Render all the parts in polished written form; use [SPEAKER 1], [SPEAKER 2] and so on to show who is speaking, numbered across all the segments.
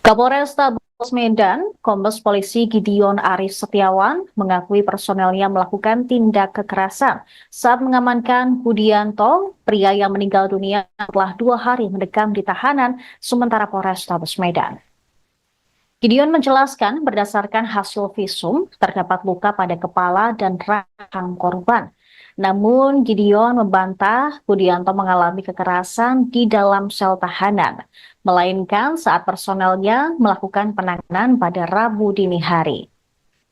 [SPEAKER 1] Kapolresta Medan, Kombes Polisi Gideon Aris Setiawan mengakui personelnya melakukan tindak kekerasan saat mengamankan Budianto, pria yang meninggal dunia setelah 2 hari mendekam di tahanan sementara Polrestabes Medan. Gideon menjelaskan berdasarkan hasil visum terdapat luka pada kepala dan rahang korban. Namun Gideon membantah Budianto mengalami kekerasan di dalam sel tahanan, melainkan saat personelnya melakukan penanganan pada Rabu dini hari.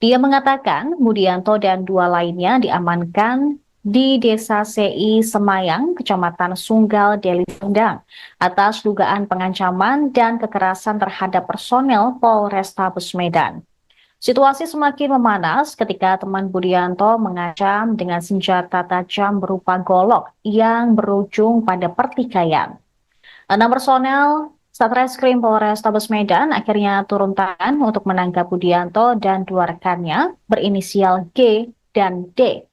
[SPEAKER 1] Dia mengatakan Budianto dan 2 lainnya diamankan di Desa CI Semayang, Kecamatan Sunggal, Deli Serdang, atas dugaan pengancaman dan kekerasan terhadap personel Polrestabes Medan. Situasi semakin memanas ketika teman Budianto mengancam dengan senjata tajam berupa golok yang berujung pada pertikaian. 6 personel Satreskrim Polrestabes Medan akhirnya turun tangan untuk menangkap Budianto dan 2 rekannya berinisial G dan D.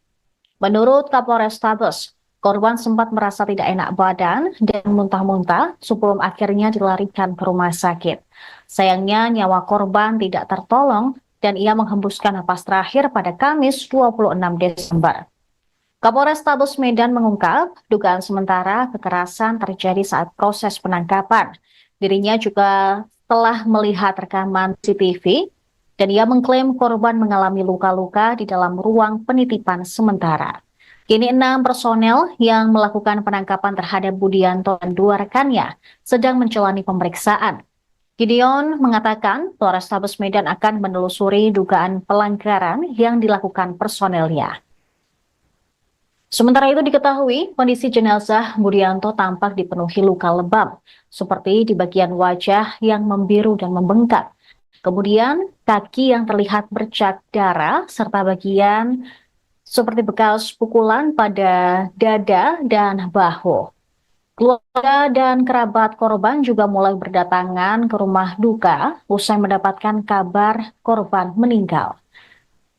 [SPEAKER 1] Menurut Kapolrestabes, korban sempat merasa tidak enak badan dan muntah-muntah sebelum akhirnya dilarikan ke rumah sakit. Sayangnya nyawa korban tidak tertolong dan ia menghembuskan napas terakhir pada Kamis 26 Desember. Kapolrestabes Medan mengungkap dugaan sementara kekerasan terjadi saat proses penangkapan. Dirinya juga telah melihat rekaman CCTV dan ia mengklaim korban mengalami luka-luka di dalam ruang penitipan sementara. Kini 6 personel yang melakukan penangkapan terhadap Budianto dan 2 rekannya sedang menjalani pemeriksaan. Gideon mengatakan Polrestabes Medan akan menelusuri dugaan pelanggaran yang dilakukan personelnya. Sementara itu diketahui kondisi jenazah Budianto tampak dipenuhi luka lebam, seperti di bagian wajah yang membiru dan membengkak. Kemudian kaki yang terlihat bercak darah serta bagian seperti bekas pukulan pada dada dan bahu. Keluarga dan kerabat korban juga mulai berdatangan ke rumah duka usai mendapatkan kabar korban meninggal.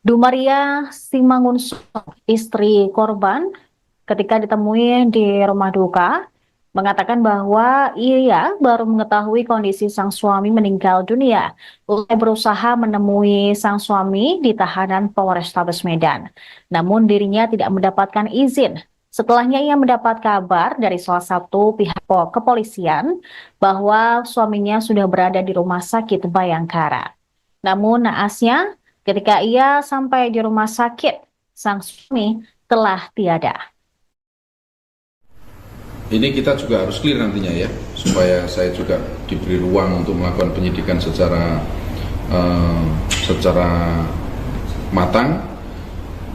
[SPEAKER 1] Dumaria Simangunso, istri korban, ketika ditemui di rumah duka, mengatakan bahwa ia baru mengetahui kondisi sang suami meninggal dunia usai berusaha menemui sang suami di tahanan Polrestabes Medan. Namun dirinya tidak mendapatkan izin. Setelahnya ia mendapat kabar dari salah satu pihak kepolisian bahwa suaminya sudah berada di rumah sakit Bayangkara. Namun naasnya ketika ia sampai di rumah sakit, sang suami telah tiada.
[SPEAKER 2] Ini kita juga harus clear nantinya ya, supaya saya juga diberi ruang untuk melakukan penyidikan secara matang.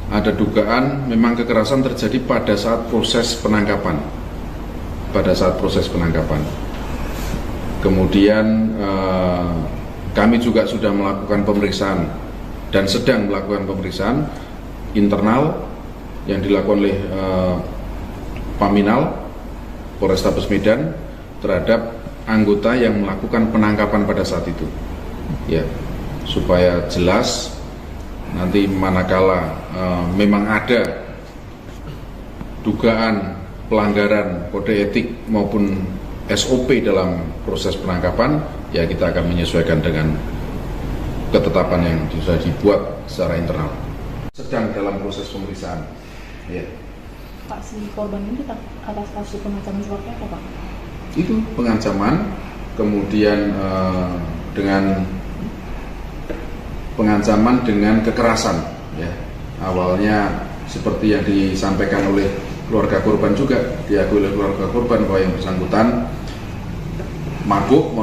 [SPEAKER 2] Ada dugaan memang kekerasan terjadi pada saat proses penangkapan. Kemudian kami juga sudah melakukan pemeriksaan dan sedang melakukan pemeriksaan internal yang dilakukan oleh Paminal Polrestabes Medan terhadap anggota yang melakukan penangkapan pada saat itu, ya, supaya jelas nanti manakala memang ada dugaan pelanggaran kode etik maupun SOP dalam proses penangkapan, ya kita akan menyesuaikan dengan ketetapan yang sudah dibuat secara internal. Sedang dalam proses pemeriksaan. Ya.
[SPEAKER 3] Pak, si korban ini atas kasus pengancaman seperti apa, Pak?
[SPEAKER 2] Itu pengancaman, kemudian dengan pengancaman dengan kekerasan, ya. Awalnya seperti yang disampaikan oleh keluarga korban juga, diakui oleh keluarga korban bahwa yang bersangkutan mabuk,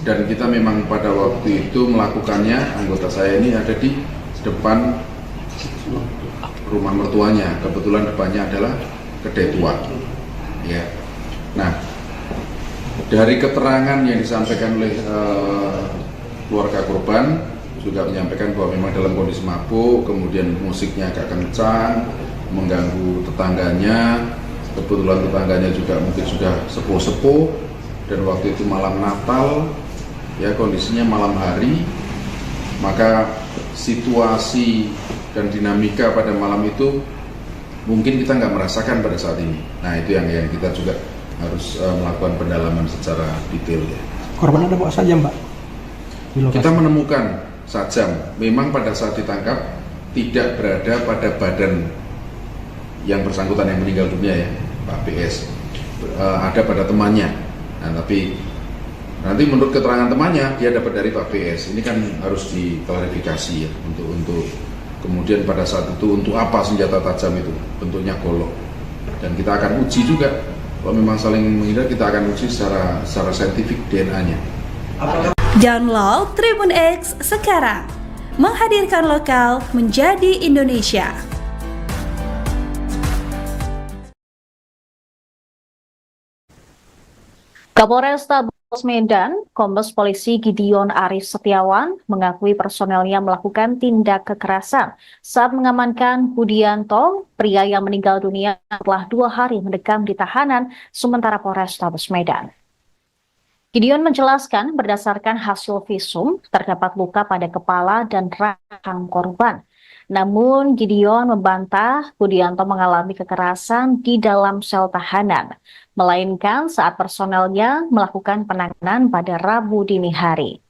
[SPEAKER 2] dan kita memang pada waktu itu melakukannya, anggota saya ini ada di depan rumah mertuanya, kebetulan depannya adalah kedai tua, ya. Nah, dari keterangan yang disampaikan oleh keluarga korban juga menyampaikan bahwa memang dalam kondisi mabuk, kemudian musiknya agak kencang, mengganggu tetangganya. Kebetulan tetangganya juga mungkin sudah sepuh-sepuh, dan waktu itu malam Natal, ya kondisinya malam hari, maka situasi dan dinamika pada malam itu mungkin kita nggak merasakan pada saat ini. Nah itu yang kita juga harus melakukan pendalaman secara detail ya.
[SPEAKER 4] Korban ada bawa saja Mbak di lokasi?
[SPEAKER 2] Kita menemukan sajam, memang pada saat ditangkap tidak berada pada badan yang bersangkutan yang meninggal dunia ya, Pak BS, ada pada temannya. Nah, tapi nanti menurut keterangan temannya dia dapat dari Pak BS. Ini kan harus diklarifikasi ya, untuk kemudian pada saat itu untuk apa senjata tajam itu, bentuknya golok. Dan kita akan uji juga, kalau memang saling menghindar kita akan uji secara saintifik DNA-nya.
[SPEAKER 5] Download Tribun X sekarang, menghadirkan lokal menjadi Indonesia.
[SPEAKER 1] Kapolresta Medan, Kombes Polisi Gideon Aris Setiawan mengakui personelnya melakukan tindak kekerasan saat mengamankan Budianto, pria yang meninggal dunia setelah 2 hari mendekam di tahanan sementara Polrestabes Medan. Gideon menjelaskan berdasarkan hasil visum terdapat luka pada kepala dan rahang korban. Namun Gideon membantah Budianto mengalami kekerasan di dalam sel tahanan, melainkan saat personelnya melakukan penanganan pada Rabu dini hari.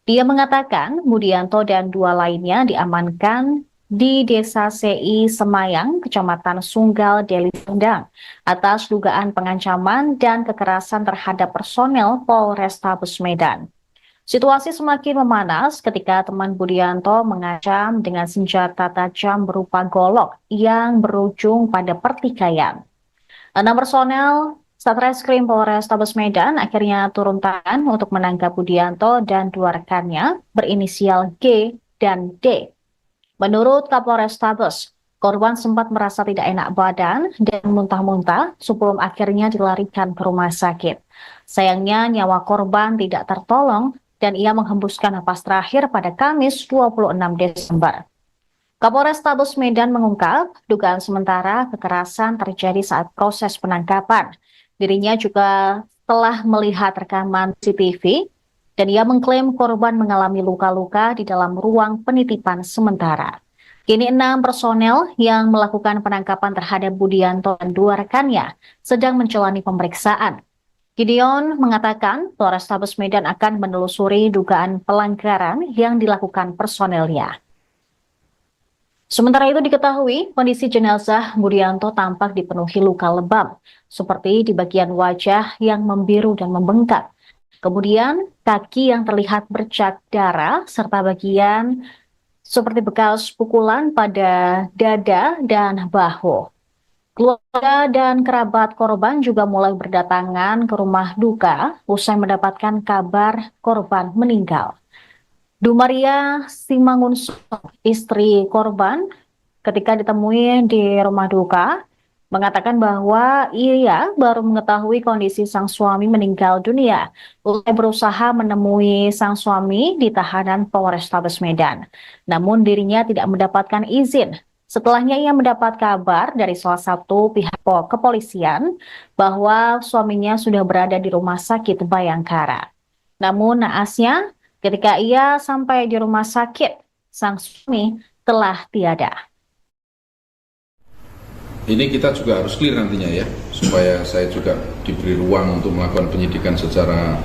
[SPEAKER 1] Dia mengatakan Budianto dan 2 lainnya diamankan di Desa CI Semayang, Kecamatan Sunggal, Deli Serdang, atas dugaan pengancaman dan kekerasan terhadap personel Polrestabes Medan. Situasi semakin memanas ketika teman Budianto mengancam dengan senjata tajam berupa golok yang berujung pada pertikaian. 6 personel Satreskrim Polrestabes Medan akhirnya turun tangan untuk menangkap Budianto dan 2 rekannya berinisial G dan D. Menurut Kapolrestabes, korban sempat merasa tidak enak badan dan muntah-muntah sebelum akhirnya dilarikan ke rumah sakit. Sayangnya nyawa korban tidak tertolong dan ia menghembuskan napas terakhir pada Kamis 26 Desember. Kapolrestabes Medan mengungkap dugaan sementara kekerasan terjadi saat proses penangkapan. Dirinya juga telah melihat rekaman CCTV dan ia mengklaim korban mengalami luka-luka di dalam ruang penitipan sementara. Kini 6 personel yang melakukan penangkapan terhadap Budianto dan 2 rekannya sedang menjalani pemeriksaan. Gideon mengatakan Polrestabes Medan akan menelusuri dugaan pelanggaran yang dilakukan personelnya. Sementara itu diketahui kondisi jenazah Budianto tampak dipenuhi luka lebam, seperti di bagian wajah yang membiru dan membengkak. Kemudian kaki yang terlihat bercak darah serta bagian seperti bekas pukulan pada dada dan bahu. Keluarga dan kerabat korban juga mulai berdatangan ke rumah duka usai mendapatkan kabar korban meninggal. Dumaria Simangunso, istri korban, ketika ditemui di rumah duka, mengatakan bahwa ia baru mengetahui kondisi sang suami meninggal dunia usai berusaha menemui sang suami di tahanan Polrestabes Medan. Namun dirinya tidak mendapatkan izin. Setelahnya ia mendapat kabar dari salah satu pihak kepolisian bahwa suaminya sudah berada di rumah sakit Bayangkara. Namun naasnya ketika ia sampai di rumah sakit, sang suami telah tiada.
[SPEAKER 2] Ini kita juga harus clear nantinya ya, supaya saya juga diberi ruang untuk melakukan penyidikan secara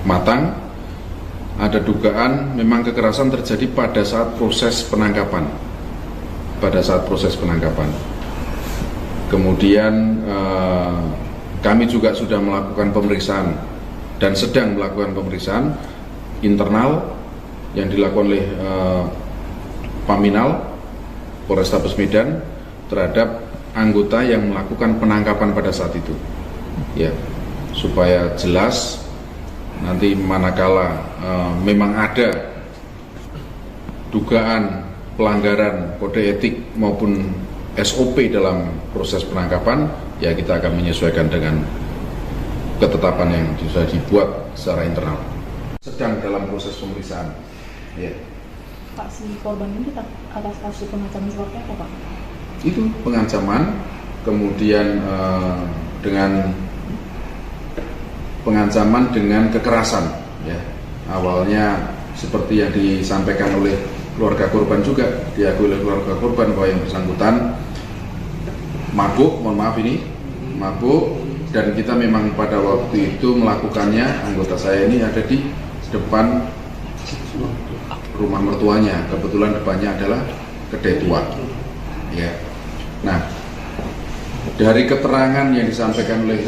[SPEAKER 2] matang. Ada dugaan memang kekerasan terjadi pada saat proses penangkapan. Kemudian kami juga sudah melakukan pemeriksaan dan sedang melakukan pemeriksaan internal yang dilakukan oleh Paminal Polrestabes Medan terhadap anggota yang melakukan penangkapan pada saat itu. Ya, supaya jelas nanti manakala memang ada dugaan pelanggaran kode etik maupun SOP dalam proses penangkapan, ya kita akan menyesuaikan dengan ketetapan yang sudah dibuat secara internal. Sedang dalam proses pemeriksaan. Ya.
[SPEAKER 3] Pak, si korban ini atas kasus pengancaman seperti apa, Pak?
[SPEAKER 2] Itu pengancaman, kemudian dengan pengancaman dengan kekerasan, ya. Awalnya seperti yang disampaikan oleh keluarga korban juga, diakui oleh keluarga korban bahwa yang bersangkutan mabuk, dan kita memang pada waktu itu melakukannya, anggota saya ini ada di depan rumah mertuanya. Kebetulan depannya adalah kedai tua. Ya. Nah, dari keterangan yang disampaikan oleh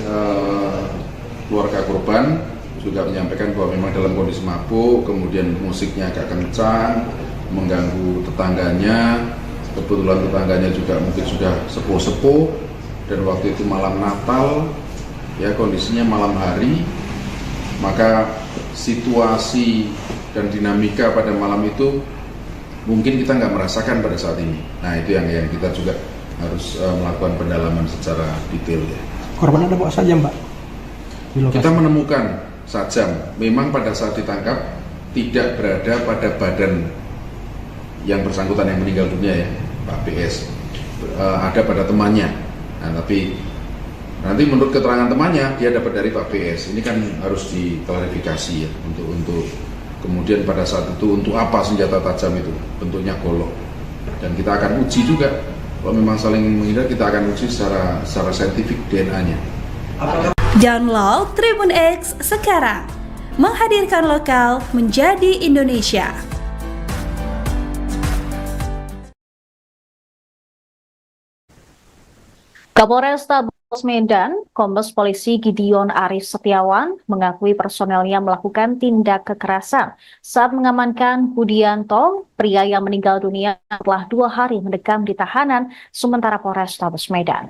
[SPEAKER 2] keluarga korban juga menyampaikan bahwa memang dalam kondisi mabuk, kemudian musiknya agak kencang, mengganggu tetangganya. Kebetulan tetangganya juga mungkin sudah sepuh-sepuh, dan waktu itu malam Natal, ya kondisinya malam hari, maka situasi dan dinamika pada malam itu mungkin kita nggak merasakan pada saat ini. Nah, itu yang kita juga harus melakukan pendalaman secara detail ya.
[SPEAKER 4] Korban ada bawa saja Mbak? Di lokasi.
[SPEAKER 2] Kita menemukan sajam, memang pada saat ditangkap tidak berada pada badan yang bersangkutan yang meninggal dunia ya, Pak PS, ada pada temannya. Nah, tapi nanti menurut keterangan temannya dia dapat dari Pak PS. Ini kan harus diklarifikasi ya, untuk kemudian pada saat itu untuk apa senjata tajam itu, bentuknya golok. Dan kita akan uji juga, kalau memang saling menghindar kita akan uji secara saintifik DNA-nya.
[SPEAKER 5] Download Tribun X sekarang, menghadirkan lokal menjadi Indonesia.
[SPEAKER 1] Kapolresta Medan, Kombes Polisi Gideon Aris Setiawan mengakui personelnya melakukan tindak kekerasan saat mengamankan Budianto, pria yang meninggal dunia setelah 2 hari mendekam di tahanan sementara Polrestabes Medan.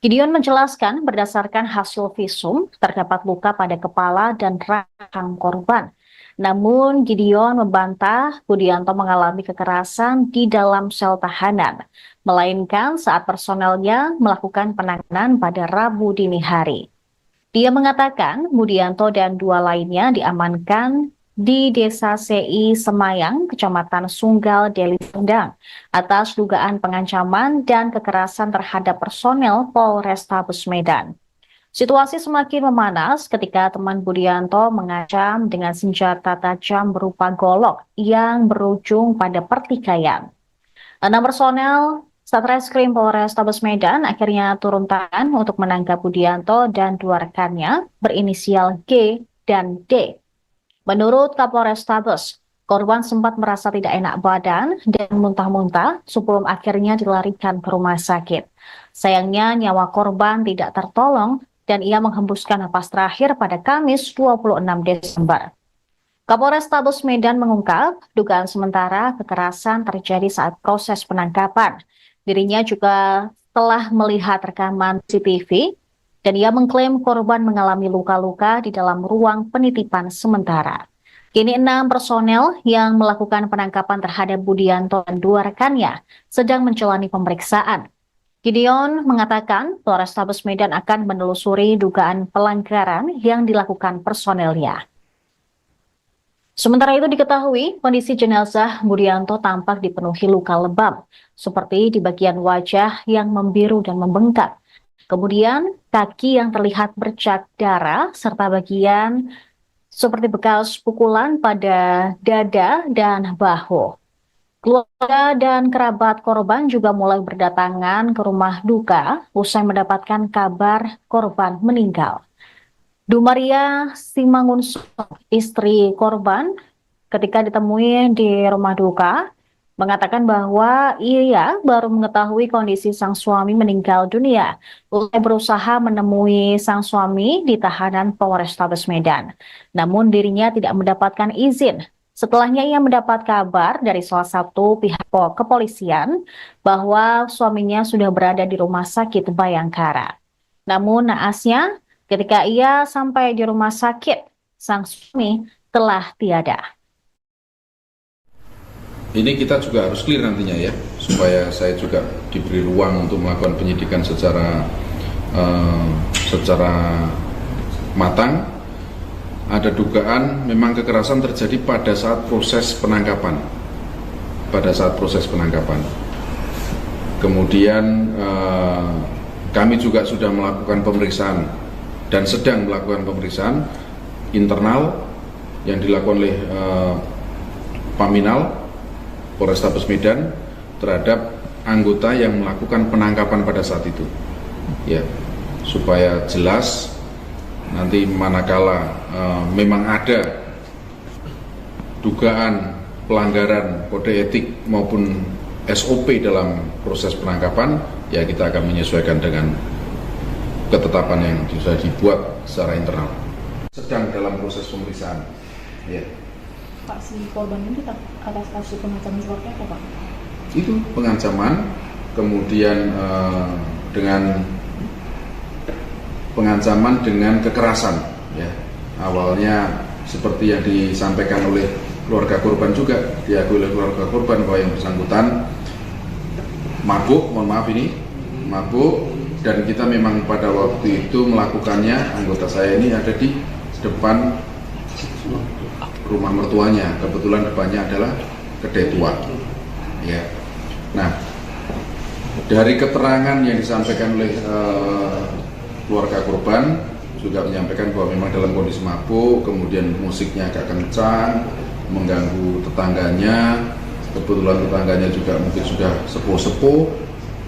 [SPEAKER 1] Gideon menjelaskan berdasarkan hasil visum terdapat luka pada kepala dan rahang korban. Namun Gideon membantah Budianto mengalami kekerasan di dalam sel tahanan, melainkan saat personelnya melakukan penanganan pada Rabu dini hari. Dia mengatakan Budianto dan 2 lainnya diamankan di Desa CI Semayang, Kecamatan Sunggal, Deli Serdang, atas dugaan pengancaman dan kekerasan terhadap personel Polrestabes Medan. Situasi semakin memanas ketika teman Budianto mengancam dengan senjata tajam berupa golok yang berujung pada pertikaian. 6 personel Satreskrim Polrestabes Medan akhirnya turun tangan untuk menangkap Budianto dan 2 rekannya berinisial G dan D. Menurut Kapolrestabes, korban sempat merasa tidak enak badan dan muntah-muntah sebelum akhirnya dilarikan ke rumah sakit. Sayangnya nyawa korban tidak tertolong dan ia menghembuskan napas terakhir pada Kamis 26 Desember. Kapolrestabes Medan mengungkap dugaan sementara kekerasan terjadi saat proses penangkapan. Dirinya juga telah melihat rekaman CCTV dan ia mengklaim korban mengalami luka-luka di dalam ruang penitipan sementara. Kini 6 personel yang melakukan penangkapan terhadap Budianto dan 2 rekannya sedang menjalani pemeriksaan. Gideon mengatakan Polrestabes Medan akan menelusuri dugaan pelanggaran yang dilakukan personelnya. Sementara itu diketahui kondisi jenazah Budianto tampak dipenuhi luka lebam, seperti di bagian wajah yang membiru dan membengkak. Kemudian kaki yang terlihat bercak darah serta bagian seperti bekas pukulan pada dada dan bahu. Keluarga dan kerabat korban juga mulai berdatangan ke rumah duka usai mendapatkan kabar korban meninggal. Dumaria Simangunso, istri korban, ketika ditemui di rumah duka, mengatakan bahwa ia baru mengetahui kondisi sang suami meninggal dunia usai berusaha menemui sang suami di tahanan Polrestabes Medan. Namun dirinya tidak mendapatkan izin. Setelahnya ia mendapat kabar dari salah satu pihak kepolisian bahwa suaminya sudah berada di rumah sakit Bayangkara. Namun naasnya ketika ia sampai di rumah sakit, sang suami telah tiada.
[SPEAKER 2] Ini kita juga harus clear nantinya ya, supaya saya juga diberi ruang untuk melakukan penyidikan secara matang. Ada dugaan memang kekerasan terjadi pada saat proses penangkapan. Kemudian kami juga sudah melakukan pemeriksaan dan sedang melakukan pemeriksaan internal yang dilakukan oleh Paminal Polrestabes Medan terhadap anggota yang melakukan penangkapan pada saat itu, ya, supaya jelas nanti manakala memang ada dugaan pelanggaran kode etik maupun SOP dalam proses penangkapan, ya kita akan menyesuaikan dengan ketetapan yang sudah dibuat secara internal. Sedang dalam proses pemeriksaan. Ya.
[SPEAKER 3] Pak, si korban ini atas kasus pengancaman seperti apa, Pak?
[SPEAKER 2] Itu pengancaman, kemudian dengan pengancaman dengan kekerasan. Ya. Awalnya seperti yang disampaikan oleh keluarga korban juga, diakui oleh keluarga korban bahwa yang bersangkutan mabuk, mabuk, dan kita memang pada waktu itu melakukannya, anggota saya ini ada di depan rumah mertuanya, kebetulan depannya adalah kedai tua. Ya. Nah, dari keterangan yang disampaikan oleh keluarga korban juga menyampaikan bahwa memang dalam kondisi mabuk, kemudian musiknya agak kencang, mengganggu tetangganya. Kebetulan tetangganya juga mungkin sudah sepuh-sepuh,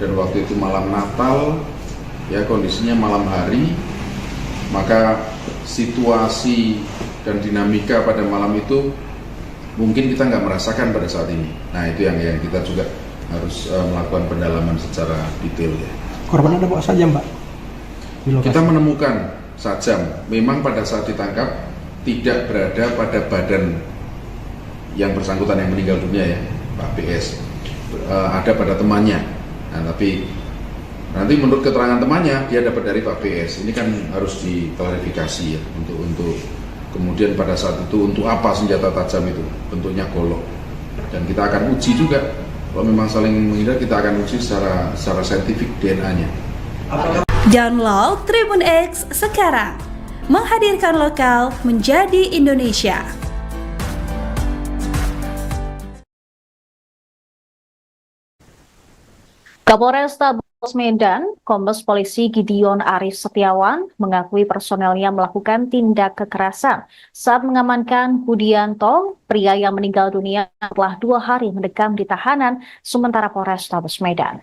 [SPEAKER 2] dan waktu itu malam Natal, ya kondisinya malam hari, maka situasi dan dinamika pada malam itu mungkin kita nggak merasakan pada saat ini. Nah, itu yang kita juga harus melakukan pendalaman secara detail ya.
[SPEAKER 4] Korban ada bawa sajam, Pak? Di lokasi.
[SPEAKER 2] Kita menemukan sajam, memang pada saat ditangkap tidak berada pada badan yang bersangkutan yang meninggal dunia ya, Pak PS, ada pada temannya. Nah, tapi nanti menurut keterangan temannya dia dapat dari Pak PS. Ini kan harus diklarifikasi ya, untuk kemudian pada saat itu untuk apa senjata tajam itu, bentuknya golok. Dan kita akan uji juga, kalau memang saling menghindar kita akan uji secara saintifik DNA-nya.
[SPEAKER 5] Download Tribun X sekarang, menghadirkan lokal menjadi Indonesia.
[SPEAKER 1] Kapolresta Medan, Kombes Polisi Gideon Aris Setiawan mengakui personelnya melakukan tindak kekerasan saat mengamankan Budianto, pria yang meninggal dunia setelah 2 hari mendekam di tahanan sementara Polrestabes Medan.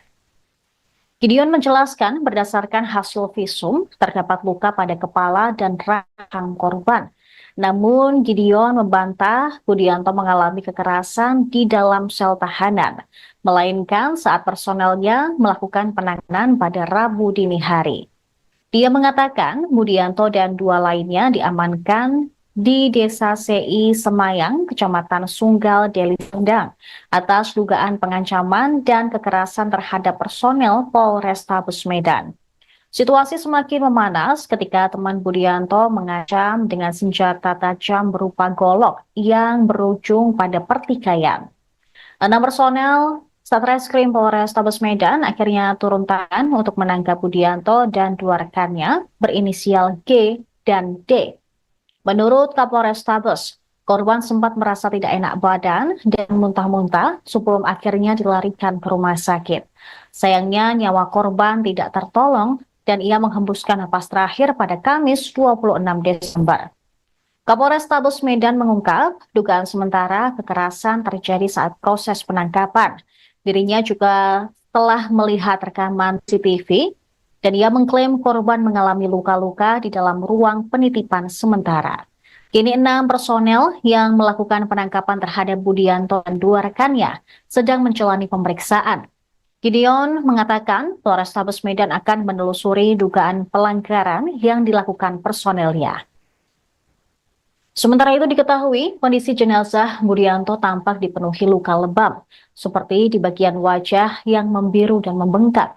[SPEAKER 1] Gideon menjelaskan berdasarkan hasil visum terdapat luka pada kepala dan rahang korban. Namun Gideon membantah Budianto mengalami kekerasan di dalam sel tahanan, melainkan saat personelnya melakukan penanganan pada Rabu dini hari. Dia mengatakan Budianto dan 2 lainnya diamankan di Desa CI Semayang, Kecamatan Sunggal, Deli Serdang, atas dugaan pengancaman dan kekerasan terhadap personel Polrestabes Medan. Situasi semakin memanas ketika teman Budianto mengancam dengan senjata tajam berupa golok yang berujung pada pertikaian. 6 personel Satreskrim Polrestabes Medan akhirnya turun tangan untuk menangkap Budianto dan 2 rekannya berinisial G dan D. Menurut Kapolrestabes, korban sempat merasa tidak enak badan dan muntah-muntah sebelum akhirnya dilarikan ke rumah sakit. Sayangnya nyawa korban tidak tertolong dan ia menghembuskan napas terakhir pada Kamis 26 Desember. Kapolrestabes Medan mengungkap dugaan sementara kekerasan terjadi saat proses penangkapan. Dirinya juga telah melihat rekaman CCTV dan ia mengklaim korban mengalami luka-luka di dalam ruang penitipan sementara. Kini 6 personel yang melakukan penangkapan terhadap Budianto dan 2 rekannya sedang menjalani pemeriksaan. Gideon mengatakan Polrestabes Medan akan menelusuri dugaan pelanggaran yang dilakukan personelnya. Sementara itu diketahui kondisi jenazah Budianto tampak dipenuhi luka lebam, seperti di bagian wajah yang membiru dan membengkak.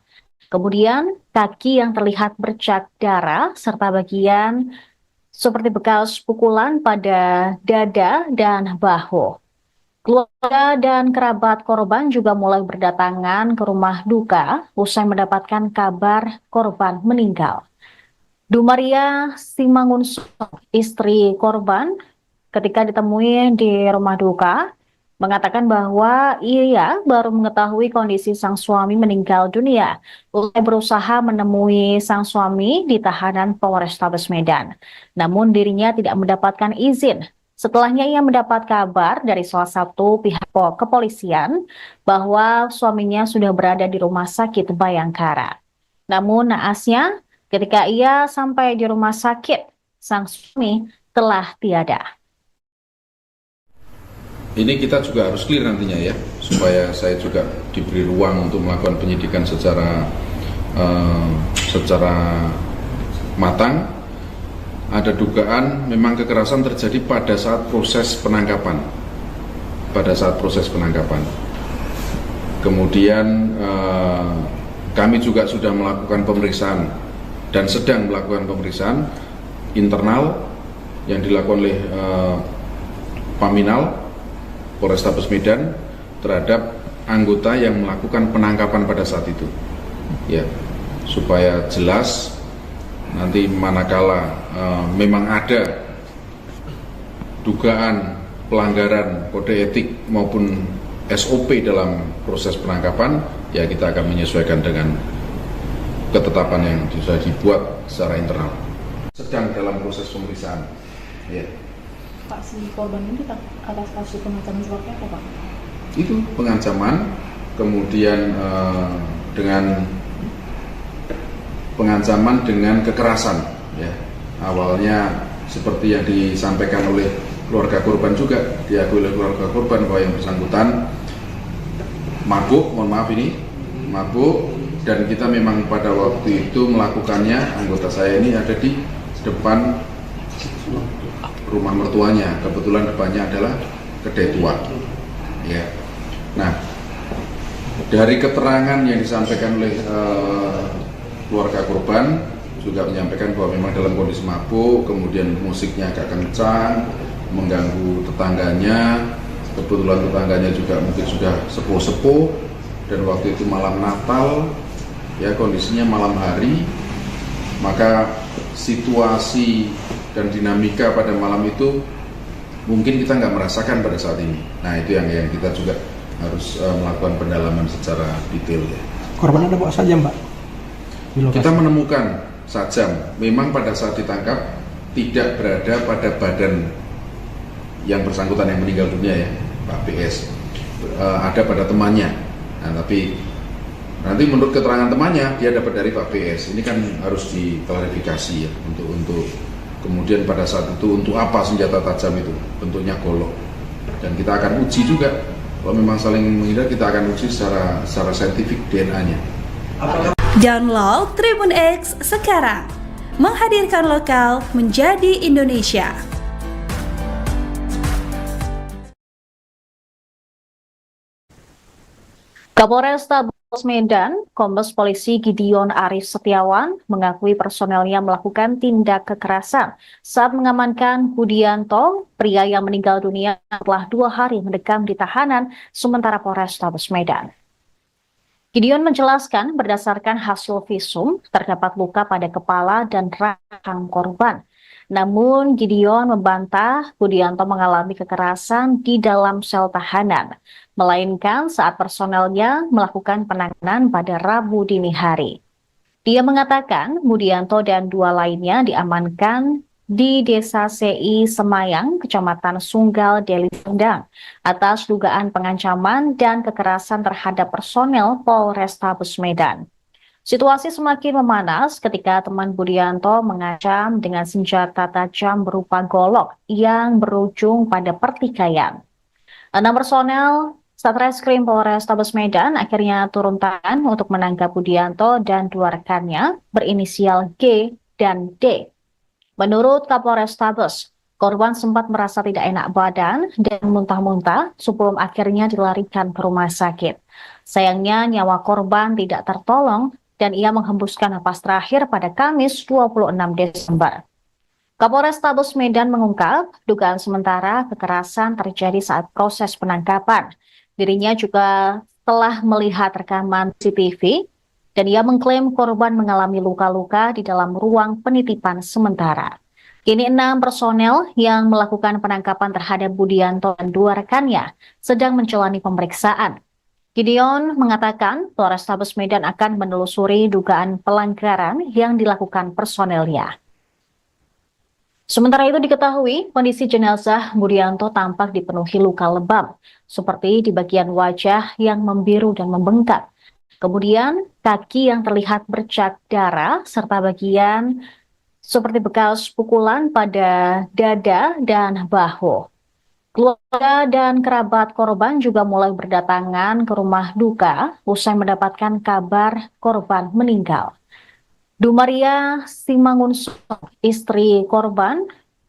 [SPEAKER 1] Kemudian kaki yang terlihat bercak darah serta bagian seperti bekas pukulan pada dada dan bahu. Keluarga dan kerabat korban juga mulai berdatangan ke rumah duka usai mendapatkan kabar korban meninggal. Dumaria Simangunso, istri korban, ketika ditemui di rumah duka, mengatakan bahwa ia baru mengetahui kondisi sang suami meninggal dunia usai berusaha menemui sang suami di tahanan Polrestabes Medan. Namun dirinya tidak mendapatkan izin. Setelahnya ia mendapat kabar dari salah satu pihak kepolisian bahwa suaminya sudah berada di rumah sakit Bayangkara. Namun naasnya Ketika ia sampai di rumah sakit, sang suami telah tiada.
[SPEAKER 2] Ini kita juga harus clear nantinya ya, supaya saya juga diberi ruang untuk melakukan penyidikan secara matang. Ada dugaan memang kekerasan terjadi pada saat proses penangkapan. Kemudian kami juga sudah melakukan pemeriksaan dan sedang melakukan pemeriksaan internal yang dilakukan oleh Paminal Polrestabes Medan terhadap anggota yang melakukan penangkapan pada saat itu, ya, supaya jelas nanti manakala memang ada dugaan pelanggaran kode etik maupun SOP dalam proses penangkapan, ya kita akan menyesuaikan dengan ketetapan yang sudah dibuat secara internal. Sedang dalam proses pemeriksaan. Ya.
[SPEAKER 3] Pak, si korban ini atas kasus pengancaman seperti apa, Pak?
[SPEAKER 2] Itu pengancaman, kemudian dengan pengancaman dengan kekerasan, ya. Awalnya seperti yang disampaikan oleh keluarga korban juga, diakui oleh keluarga korban bahwa yang bersangkutan mabuk, dan kita memang pada waktu itu melakukannya, anggota saya ini ada di depan rumah mertuanya, kebetulan depannya adalah kedai tua, ya. Nah, dari keterangan yang disampaikan oleh keluarga korban juga menyampaikan bahwa memang dalam kondisi mabuk, kemudian musiknya agak kencang, mengganggu tetangganya. Kebetulan tetangganya juga mungkin sudah sepuh-sepuh, dan waktu itu malam Natal, ya kondisinya malam hari, maka situasi dan dinamika pada malam itu mungkin kita nggak merasakan pada saat ini. Nah, itu yang kita juga harus melakukan pendalaman secara detail, ya.
[SPEAKER 4] Korban ada bawa sajam, Pak?
[SPEAKER 2] Kita menemukan sajam, memang pada saat ditangkap tidak berada pada badan yang bersangkutan yang meninggal dunia, ya, Pak PS, ada pada temannya. Nah, tapi nanti menurut keterangan temannya dia dapat dari Pak PS. Ini kan harus diklarifikasi, ya, untuk kemudian pada saat itu untuk apa senjata tajam itu, bentuknya golok, dan kita akan uji juga kalau memang saling menghindar, kita akan uji secara saintifik DNA-nya.
[SPEAKER 5] Download Tribun X sekarang, menghadirkan lokal menjadi Indonesia.
[SPEAKER 1] Kapolrestabes Medan, Kombes Polisi Gideon Aris Setiawan mengakui personelnya melakukan tindak kekerasan saat mengamankan Budianto, pria yang meninggal dunia setelah 2 hari mendekam di tahanan sementara Polrestabes Medan. Gideon menjelaskan berdasarkan hasil visum terdapat luka pada kepala dan rahang korban. Namun Gideon membantah Budianto mengalami kekerasan di dalam sel tahanan, melainkan saat personelnya melakukan penanganan pada Rabu dini hari. Dia mengatakan Budianto dan 2 lainnya diamankan di Desa CI Semayang, Kecamatan Sunggal, Deli Serdang, atas dugaan pengancaman dan kekerasan terhadap personel Polrestabes Medan. Situasi semakin memanas ketika teman Budianto mengancam dengan senjata tajam berupa golok yang berujung pada pertikaian. 6 personel Satreskrim Polrestabes Medan akhirnya turun tangan untuk menangkap Budianto dan 2 rekannya berinisial G dan D. Menurut Kapolrestabes, korban sempat merasa tidak enak badan dan muntah-muntah sebelum akhirnya dilarikan ke rumah sakit. Sayangnya nyawa korban tidak tertolong dan ia menghembuskan napas terakhir pada Kamis 26 Desember. Kapolrestabes Medan mengungkap dugaan sementara kekerasan terjadi saat proses penangkapan. Dirinya juga telah melihat rekaman CCTV dan ia mengklaim korban mengalami luka-luka di dalam ruang penitipan sementara. Kini 6 personel yang melakukan penangkapan terhadap Budianto dan 2 rekannya sedang menjalani pemeriksaan. Gideon mengatakan Polrestabes Medan akan menelusuri dugaan pelanggaran yang dilakukan personelnya. Sementara itu diketahui kondisi jenazah Budianto tampak dipenuhi luka lebam, seperti di bagian wajah yang membiru dan membengkak. Kemudian kaki yang terlihat bercak darah serta bagian seperti bekas pukulan pada dada dan bahu. Keluarga dan kerabat korban juga mulai berdatangan ke rumah duka usai mendapatkan kabar korban meninggal. Dumaria Simangunso, istri korban,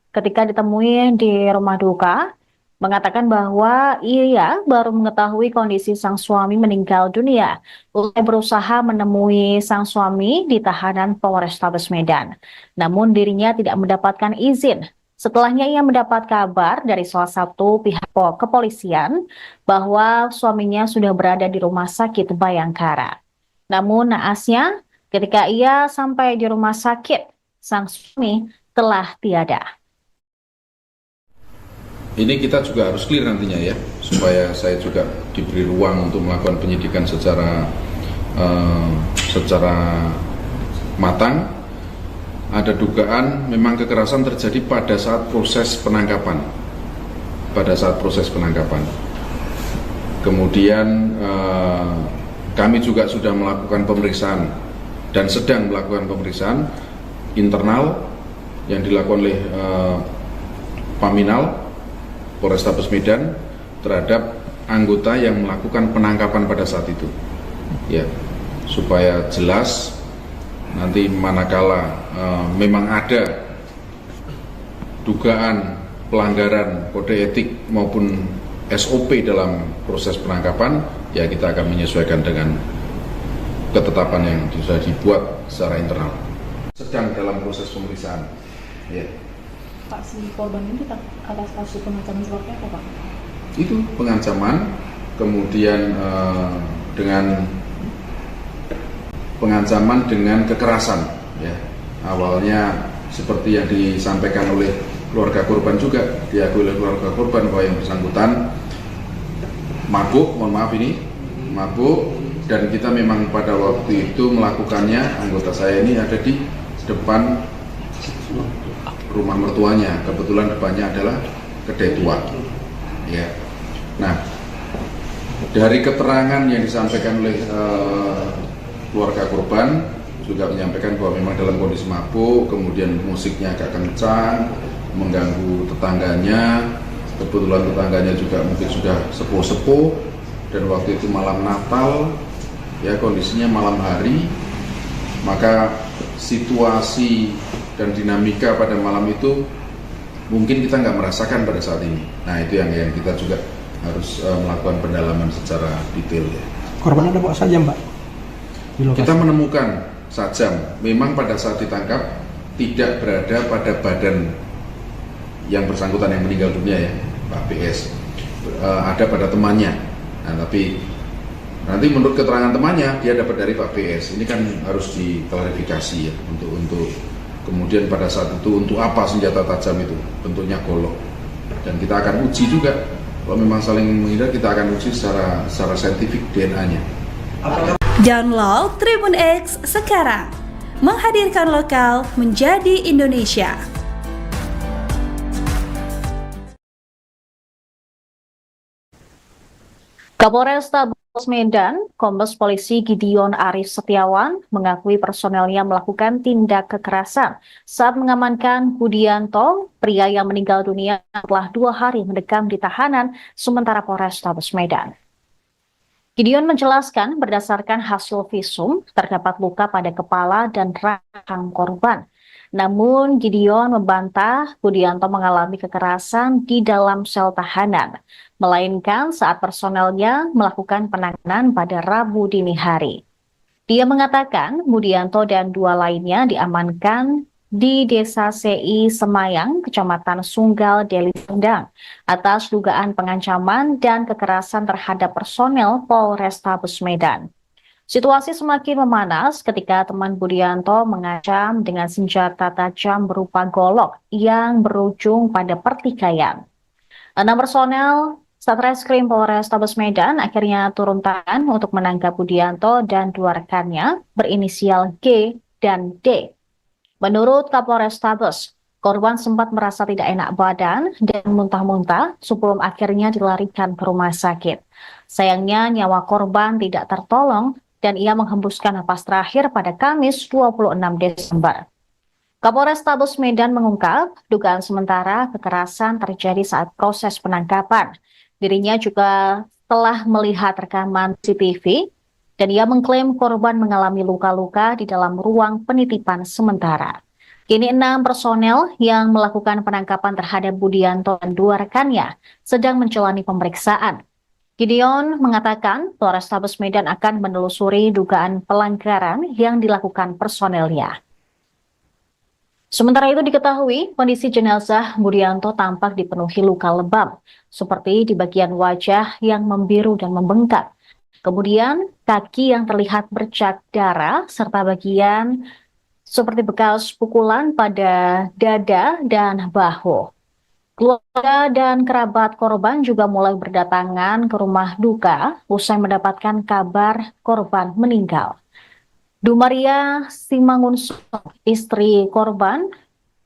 [SPEAKER 1] ketika ditemui di rumah duka, mengatakan bahwa ia baru mengetahui kondisi sang suami meninggal dunia usai berusaha menemui sang suami di tahanan Polrestabes Medan. Namun dirinya tidak mendapatkan izin. Setelahnya ia mendapat kabar dari salah satu pihak kepolisian bahwa suaminya sudah berada di rumah sakit Bayangkara. Namun naasnya ketika ia sampai di rumah sakit, sang suami telah tiada.
[SPEAKER 2] Ini kita juga harus clear nantinya ya, supaya saya juga diberi ruang untuk melakukan penyidikan secara matang. Ada dugaan memang kekerasan terjadi pada saat proses penangkapan. Kemudian kami juga sudah melakukan pemeriksaan dan sedang melakukan pemeriksaan internal yang dilakukan oleh Paminal Polrestabes Medan terhadap anggota yang melakukan penangkapan pada saat itu, ya, supaya jelas nanti manakala memang ada dugaan pelanggaran kode etik maupun SOP dalam proses penangkapan, ya kita akan menyesuaikan dengan ketetapan yang sudah dibuat secara internal. Sedang dalam proses pemeriksaan, ya.
[SPEAKER 3] Pak, si korban ini atas kasus pengancaman seperti apa, Pak?
[SPEAKER 2] Itu pengancaman, kemudian dengan pengancaman dengan kekerasan, ya. Awalnya seperti yang disampaikan oleh keluarga korban juga, diakui oleh keluarga korban bahwa yang bersangkutan mabuk, dan kita memang pada waktu itu melakukannya, anggota saya ini ada di depan rumah mertuanya, kebetulan depannya adalah kedai tua, ya. Nah, dari keterangan yang disampaikan oleh keluarga korban juga menyampaikan bahwa memang dalam kondisi mabuk, kemudian musiknya agak kencang, mengganggu tetangganya. Kebetulan tetangganya juga mungkin sudah sepuh-sepuh, dan waktu itu malam Natal, ya, kondisinya malam hari, maka situasi dan dinamika pada malam itu mungkin kita nggak merasakan pada saat ini. Nah, itu yang kita juga harus melakukan pendalaman secara detail, ya.
[SPEAKER 4] Korban ada bawa sajam, Pak? Di lokasi.
[SPEAKER 2] Kita menemukan sajam, memang pada saat ditangkap tidak berada pada badan yang bersangkutan yang meninggal dunia, ya, Pak PS. Ada pada temannya. Nah, tapi nanti menurut keterangan temannya dia dapat dari Pak PS. Ini kan harus diklarifikasi, ya, untuk kemudian pada saat itu untuk apa senjata tajam itu, bentuknya golok. Dan kita akan uji juga, kalau memang saling menghindar kita akan uji secara saintifik DNA-nya.
[SPEAKER 5] Download Tribun X sekarang, menghadirkan lokal menjadi Indonesia.
[SPEAKER 1] Kapolresta Medan, Kombes Polisi Gideon Aris Setiawan mengakui personelnya melakukan tindak kekerasan saat mengamankan Budianto, pria yang meninggal dunia setelah 2 hari mendekam di tahanan sementara Polrestabes Medan. Gideon menjelaskan berdasarkan hasil visum terdapat luka pada kepala dan rahang korban. Namun Gideon membantah Budianto mengalami kekerasan di dalam sel tahanan, melainkan saat personelnya melakukan penanganan pada Rabu dini hari. Dia mengatakan Budianto dan 2 lainnya diamankan di Desa CI Semayang, Kecamatan Sunggal, Deli Serdang, atas dugaan pengancaman dan kekerasan terhadap personel Polrestabes Medan. Situasi semakin memanas ketika teman Budianto mengancam dengan senjata tajam berupa golok yang berujung pada pertikaian. 6 personel Satreskrim Polrestabes Medan akhirnya turun tangan untuk menangkap Budianto dan 2 rekannya berinisial G dan D. Menurut Kapolrestabes, korban sempat merasa tidak enak badan dan muntah-muntah sebelum akhirnya dilarikan ke rumah sakit. Sayangnya nyawa korban tidak tertolong dan ia menghembuskan napas terakhir pada Kamis 26 Desember. Kapolrestabes Medan mengungkap dugaan sementara kekerasan terjadi saat proses penangkapan. Dirinya juga telah melihat rekaman CCTV dan ia mengklaim korban mengalami luka-luka di dalam ruang penitipan sementara. Kini 6 personel yang melakukan penangkapan terhadap Budianto dan 2 rekannya sedang menjalani pemeriksaan. Gideon mengatakan Polrestabes Medan akan menelusuri dugaan pelanggaran yang dilakukan personelnya. Sementara itu diketahui kondisi jenazah Budianto tampak dipenuhi luka lebam, seperti di bagian wajah yang membiru dan membengkak. Kemudian kaki yang terlihat bercak darah serta bagian seperti bekas pukulan pada dada dan bahu. Keluarga dan kerabat korban juga mulai berdatangan ke rumah duka usai mendapatkan kabar korban meninggal. Dumaria Simangunso, istri korban,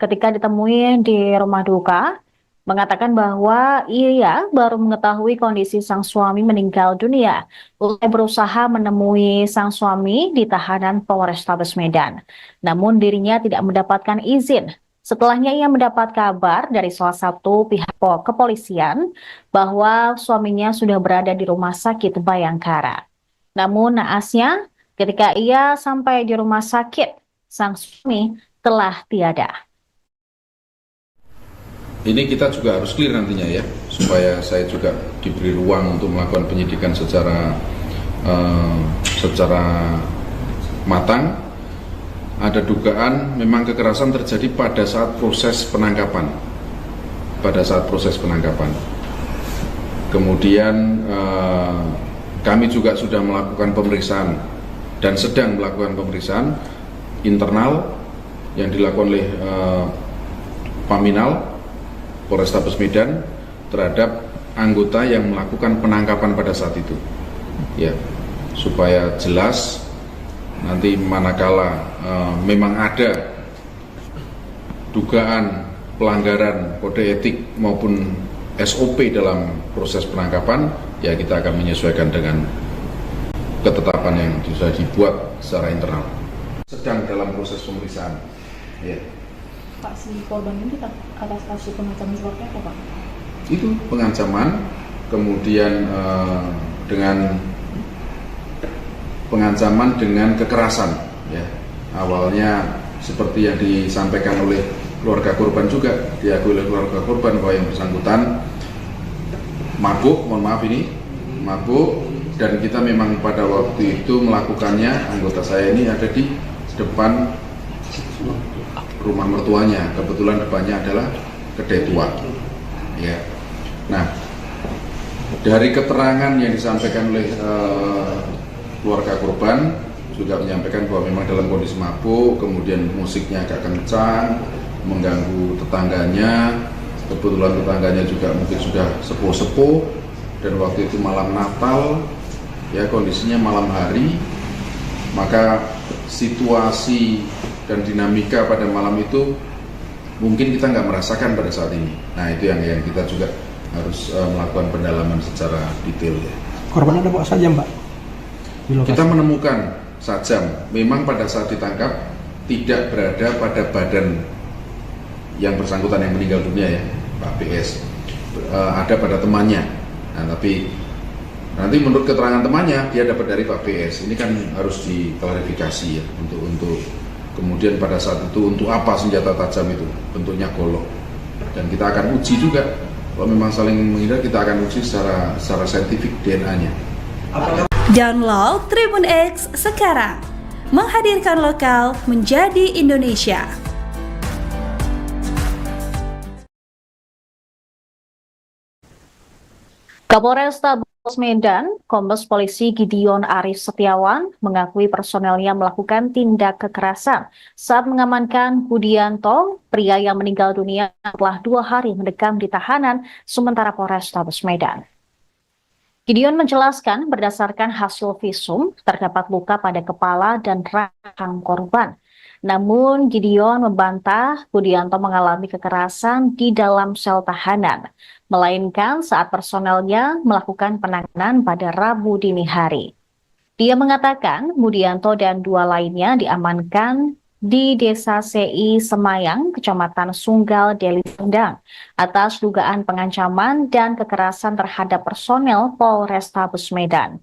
[SPEAKER 1] ketika ditemui di rumah duka, mengatakan bahwa ia baru mengetahui kondisi sang suami meninggal dunia usai berusaha menemui sang suami di tahanan Polrestabes Medan. Namun dirinya tidak mendapatkan izin. Setelahnya ia mendapat kabar dari salah satu pihak kepolisian bahwa suaminya sudah berada di rumah sakit Bayangkara. Namun naasnya ketika ia sampai di rumah sakit, sang suami telah tiada.
[SPEAKER 2] Ini kita juga harus clear nantinya ya, supaya saya juga diberi ruang untuk melakukan penyidikan secara matang. Ada dugaan memang kekerasan terjadi pada saat proses penangkapan. Kemudian kami juga sudah melakukan pemeriksaan dan sedang melakukan pemeriksaan internal yang dilakukan oleh Paminal Polrestabes Medan terhadap anggota yang melakukan penangkapan pada saat itu, ya, supaya jelas nanti manakala memang ada dugaan pelanggaran kode etik maupun SOP dalam proses penangkapan, ya kita akan menyesuaikan dengan ketetapan yang sudah dibuat secara internal. Sedang dalam proses pemeriksaan, ya.
[SPEAKER 3] Pak, si korban ini atas kasus pengancaman seperti apa, Pak?
[SPEAKER 2] Itu pengancaman, kemudian dengan pengancaman dengan kekerasan, ya. Awalnya seperti yang disampaikan oleh keluarga korban juga, diakui oleh keluarga korban bahwa yang bersangkutan mabuk, mabuk, dan kita memang pada waktu itu melakukannya, anggota saya ini ada di depan rumah mertuanya, kebetulan depannya adalah kedai tua, ya. Nah, dari keterangan yang disampaikan oleh keluarga korban juga menyampaikan bahwa memang dalam kondisi mabuk, kemudian musiknya agak kencang, mengganggu tetangganya. Kebetulan tetangganya juga mungkin sudah sepuh-sepuh, dan waktu itu malam Natal, ya, kondisinya malam hari, maka situasi dan dinamika pada malam itu mungkin kita nggak merasakan pada saat ini. Nah, itu yang kita juga harus melakukan pendalaman secara detail, ya.
[SPEAKER 4] Korban ada bawa sajam, Pak? Di lokasi.
[SPEAKER 2] Kita menemukan sajam, memang pada saat ditangkap tidak berada pada badan yang bersangkutan yang meninggal dunia, ya, Pak PS, ada pada temannya. Nah, tapi nanti menurut keterangan temannya dia dapat dari Pak PS. Ini kan harus diklarifikasi, ya, untuk kemudian pada saat itu untuk apa senjata tajam itu, bentuknya golok. Dan kita akan uji juga, kalau memang saling menghindar kita akan uji secara saintifik DNA-nya.
[SPEAKER 5] Download Tribun X sekarang, menghadirkan lokal menjadi Indonesia.
[SPEAKER 1] Kapolrestabes Medan, Kombes Polisi Gideon Aris Setiawan mengakui personelnya melakukan tindak kekerasan saat mengamankan Budianto, pria yang meninggal dunia setelah 2 hari mendekam di tahanan sementara Polrestabes Medan. Gideon menjelaskan berdasarkan hasil visum terdapat luka pada kepala dan rahang korban. Namun Gideon membantah Budianto mengalami kekerasan di dalam sel tahanan, melainkan saat personelnya melakukan penanganan pada Rabu dini hari. Dia mengatakan Budianto dan dua lainnya diamankan di Desa CI Semayang, Kecamatan Sunggal, Deli Serdang, atas dugaan pengancaman dan kekerasan terhadap personel Polrestabes Medan.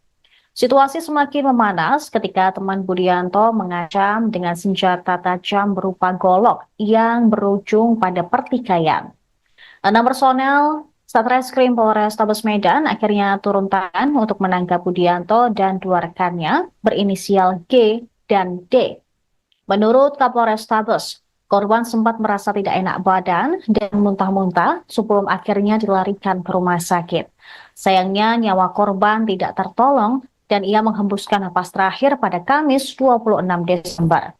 [SPEAKER 1] Situasi semakin memanas ketika teman Budianto mengancam dengan senjata tajam berupa golok yang berujung pada pertikaian. 6 personel Satreskrim Polrestabes Medan akhirnya turun tangan untuk menangkap Budianto dan dua rekannya berinisial G dan D. Menurut Kapolrestabes, korban sempat merasa tidak enak badan dan muntah-muntah sebelum akhirnya dilarikan ke rumah sakit. Sayangnya nyawa korban tidak tertolong dan ia menghembuskan napas terakhir pada Kamis 26 Desember.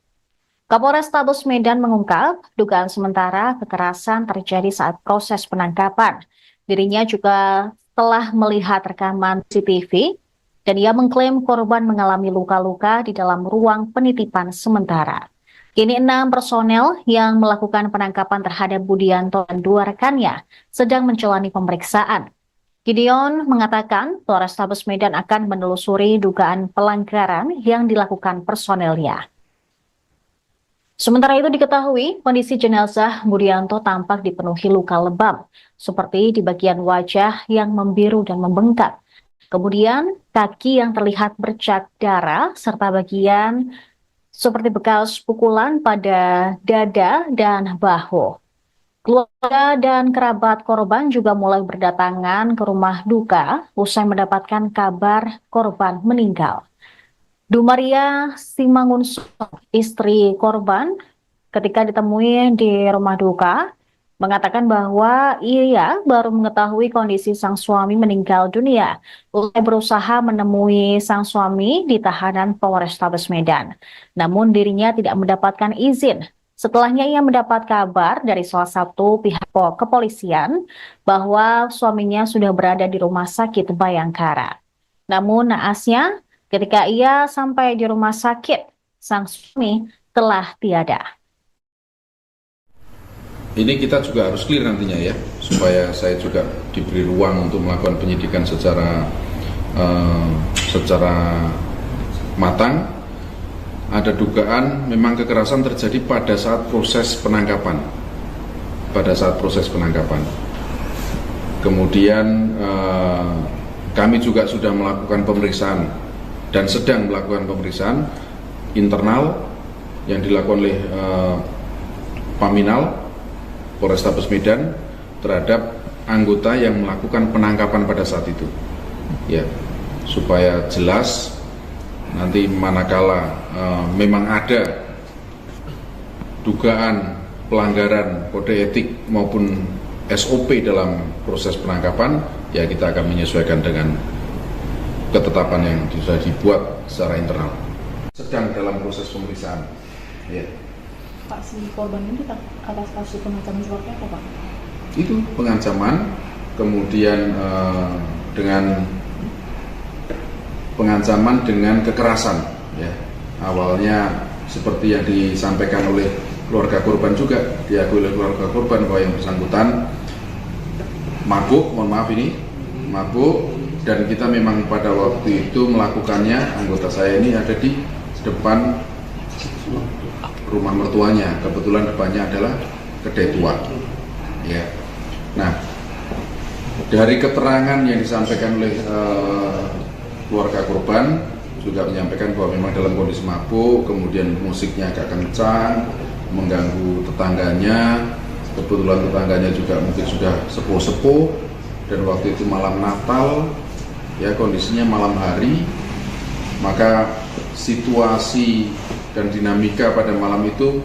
[SPEAKER 1] Kapolrestabes Medan mengungkap dugaan sementara kekerasan terjadi saat proses penangkapan. Dirinya juga telah melihat rekaman CCTV dan ia mengklaim korban mengalami luka-luka di dalam ruang penitipan sementara. Kini 6 personel yang melakukan penangkapan terhadap Budianto dan dua rekannya sedang menjalani pemeriksaan. Gideon mengatakan Polrestabes Medan akan menelusuri dugaan pelanggaran yang dilakukan personelnya. Sementara itu diketahui kondisi jenazah Budianto tampak dipenuhi luka lebam, seperti di bagian wajah yang membiru dan membengkak. Kemudian kaki yang terlihat bercak darah serta bagian seperti bekas pukulan pada dada dan bahu. Keluarga dan kerabat korban juga mulai berdatangan ke rumah duka usai mendapatkan kabar korban meninggal. Dumaria Simangunso, istri korban, ketika ditemui di rumah duka, mengatakan bahwa ia baru mengetahui kondisi sang suami meninggal dunia usai berusaha menemui sang suami di tahanan Polrestabes Medan. Namun dirinya tidak mendapatkan izin. Setelahnya ia mendapat kabar dari salah satu pihak kepolisian bahwa suaminya sudah berada di rumah sakit Bayangkara. Namun naasnya, ketika ia sampai di rumah sakit, sang suami telah tiada.
[SPEAKER 2] Ini kita juga harus clear nantinya ya, supaya saya juga diberi ruang untuk melakukan penyidikan secara matang. Ada dugaan memang kekerasan terjadi pada saat proses penangkapan. Kemudian kami juga sudah melakukan pemeriksaan dan sedang melakukan pemeriksaan internal yang dilakukan oleh Paminal Polrestabes Medan terhadap anggota yang melakukan penangkapan pada saat itu, ya, supaya jelas nanti manakala memang ada dugaan pelanggaran kode etik maupun SOP dalam proses penangkapan, ya kita akan menyesuaikan dengan ketetapan yang sudah dibuat secara internal. Sedang dalam proses pemeriksaan. Ya.
[SPEAKER 3] Pak, si korban ini atas kasus pengancaman seperti apa, Pak?
[SPEAKER 2] Itu pengancaman, kemudian dengan pengancaman dengan kekerasan. Ya. Awalnya seperti yang disampaikan oleh keluarga korban juga, diakui oleh keluarga korban bahwa yang bersangkutan mabuk, mabuk, dan kita memang pada waktu itu melakukannya, anggota saya ini ada di depan rumah mertuanya, kebetulan depannya adalah kedai tua. Ya. Nah, dari keterangan yang disampaikan oleh keluarga korban juga menyampaikan bahwa memang dalam kondisi mabuk, kemudian musiknya agak kencang, mengganggu tetangganya. Kebetulan tetangganya juga mungkin sudah sepuh-sepuh, dan waktu itu malam Natal, ya kondisinya malam hari, maka situasi dan dinamika pada malam itu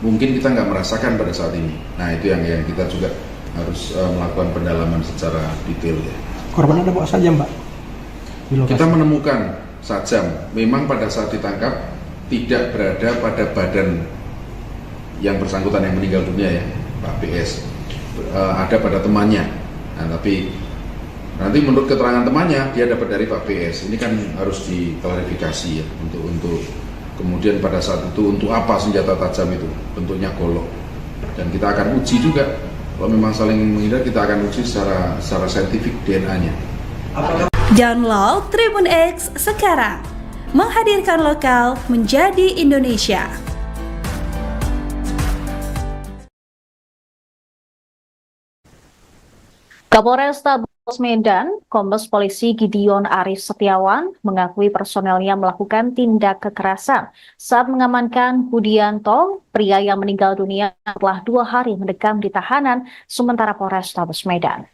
[SPEAKER 2] mungkin kita nggak merasakan pada saat ini. Nah itu yang kita juga harus melakukan pendalaman secara detail ya.
[SPEAKER 4] Korban ada bawa sajam, Pak?
[SPEAKER 2] Kita menemukan sajam, memang pada saat ditangkap tidak berada pada badan yang bersangkutan yang meninggal dunia ya, Pak PS, ada pada temannya. Nah, tapi nanti menurut keterangan temannya dia dapat dari Pak PS. Ini kan harus diklarifikasi ya, untuk kemudian pada saat itu untuk apa senjata tajam itu, bentuknya golok. Dan kita akan uji juga, kalau memang saling menghindar kita akan uji secara saintifik DNA-nya.
[SPEAKER 5] Download Tribun X sekarang, menghadirkan lokal menjadi Indonesia.
[SPEAKER 1] Kapolresta Medan, Kombes Polisi Gideon Aris Setiawan mengakui personelnya melakukan tindak kekerasan saat mengamankan Budianto, pria yang meninggal dunia setelah 2 hari mendekam di tahanan sementara Polrestabes Medan.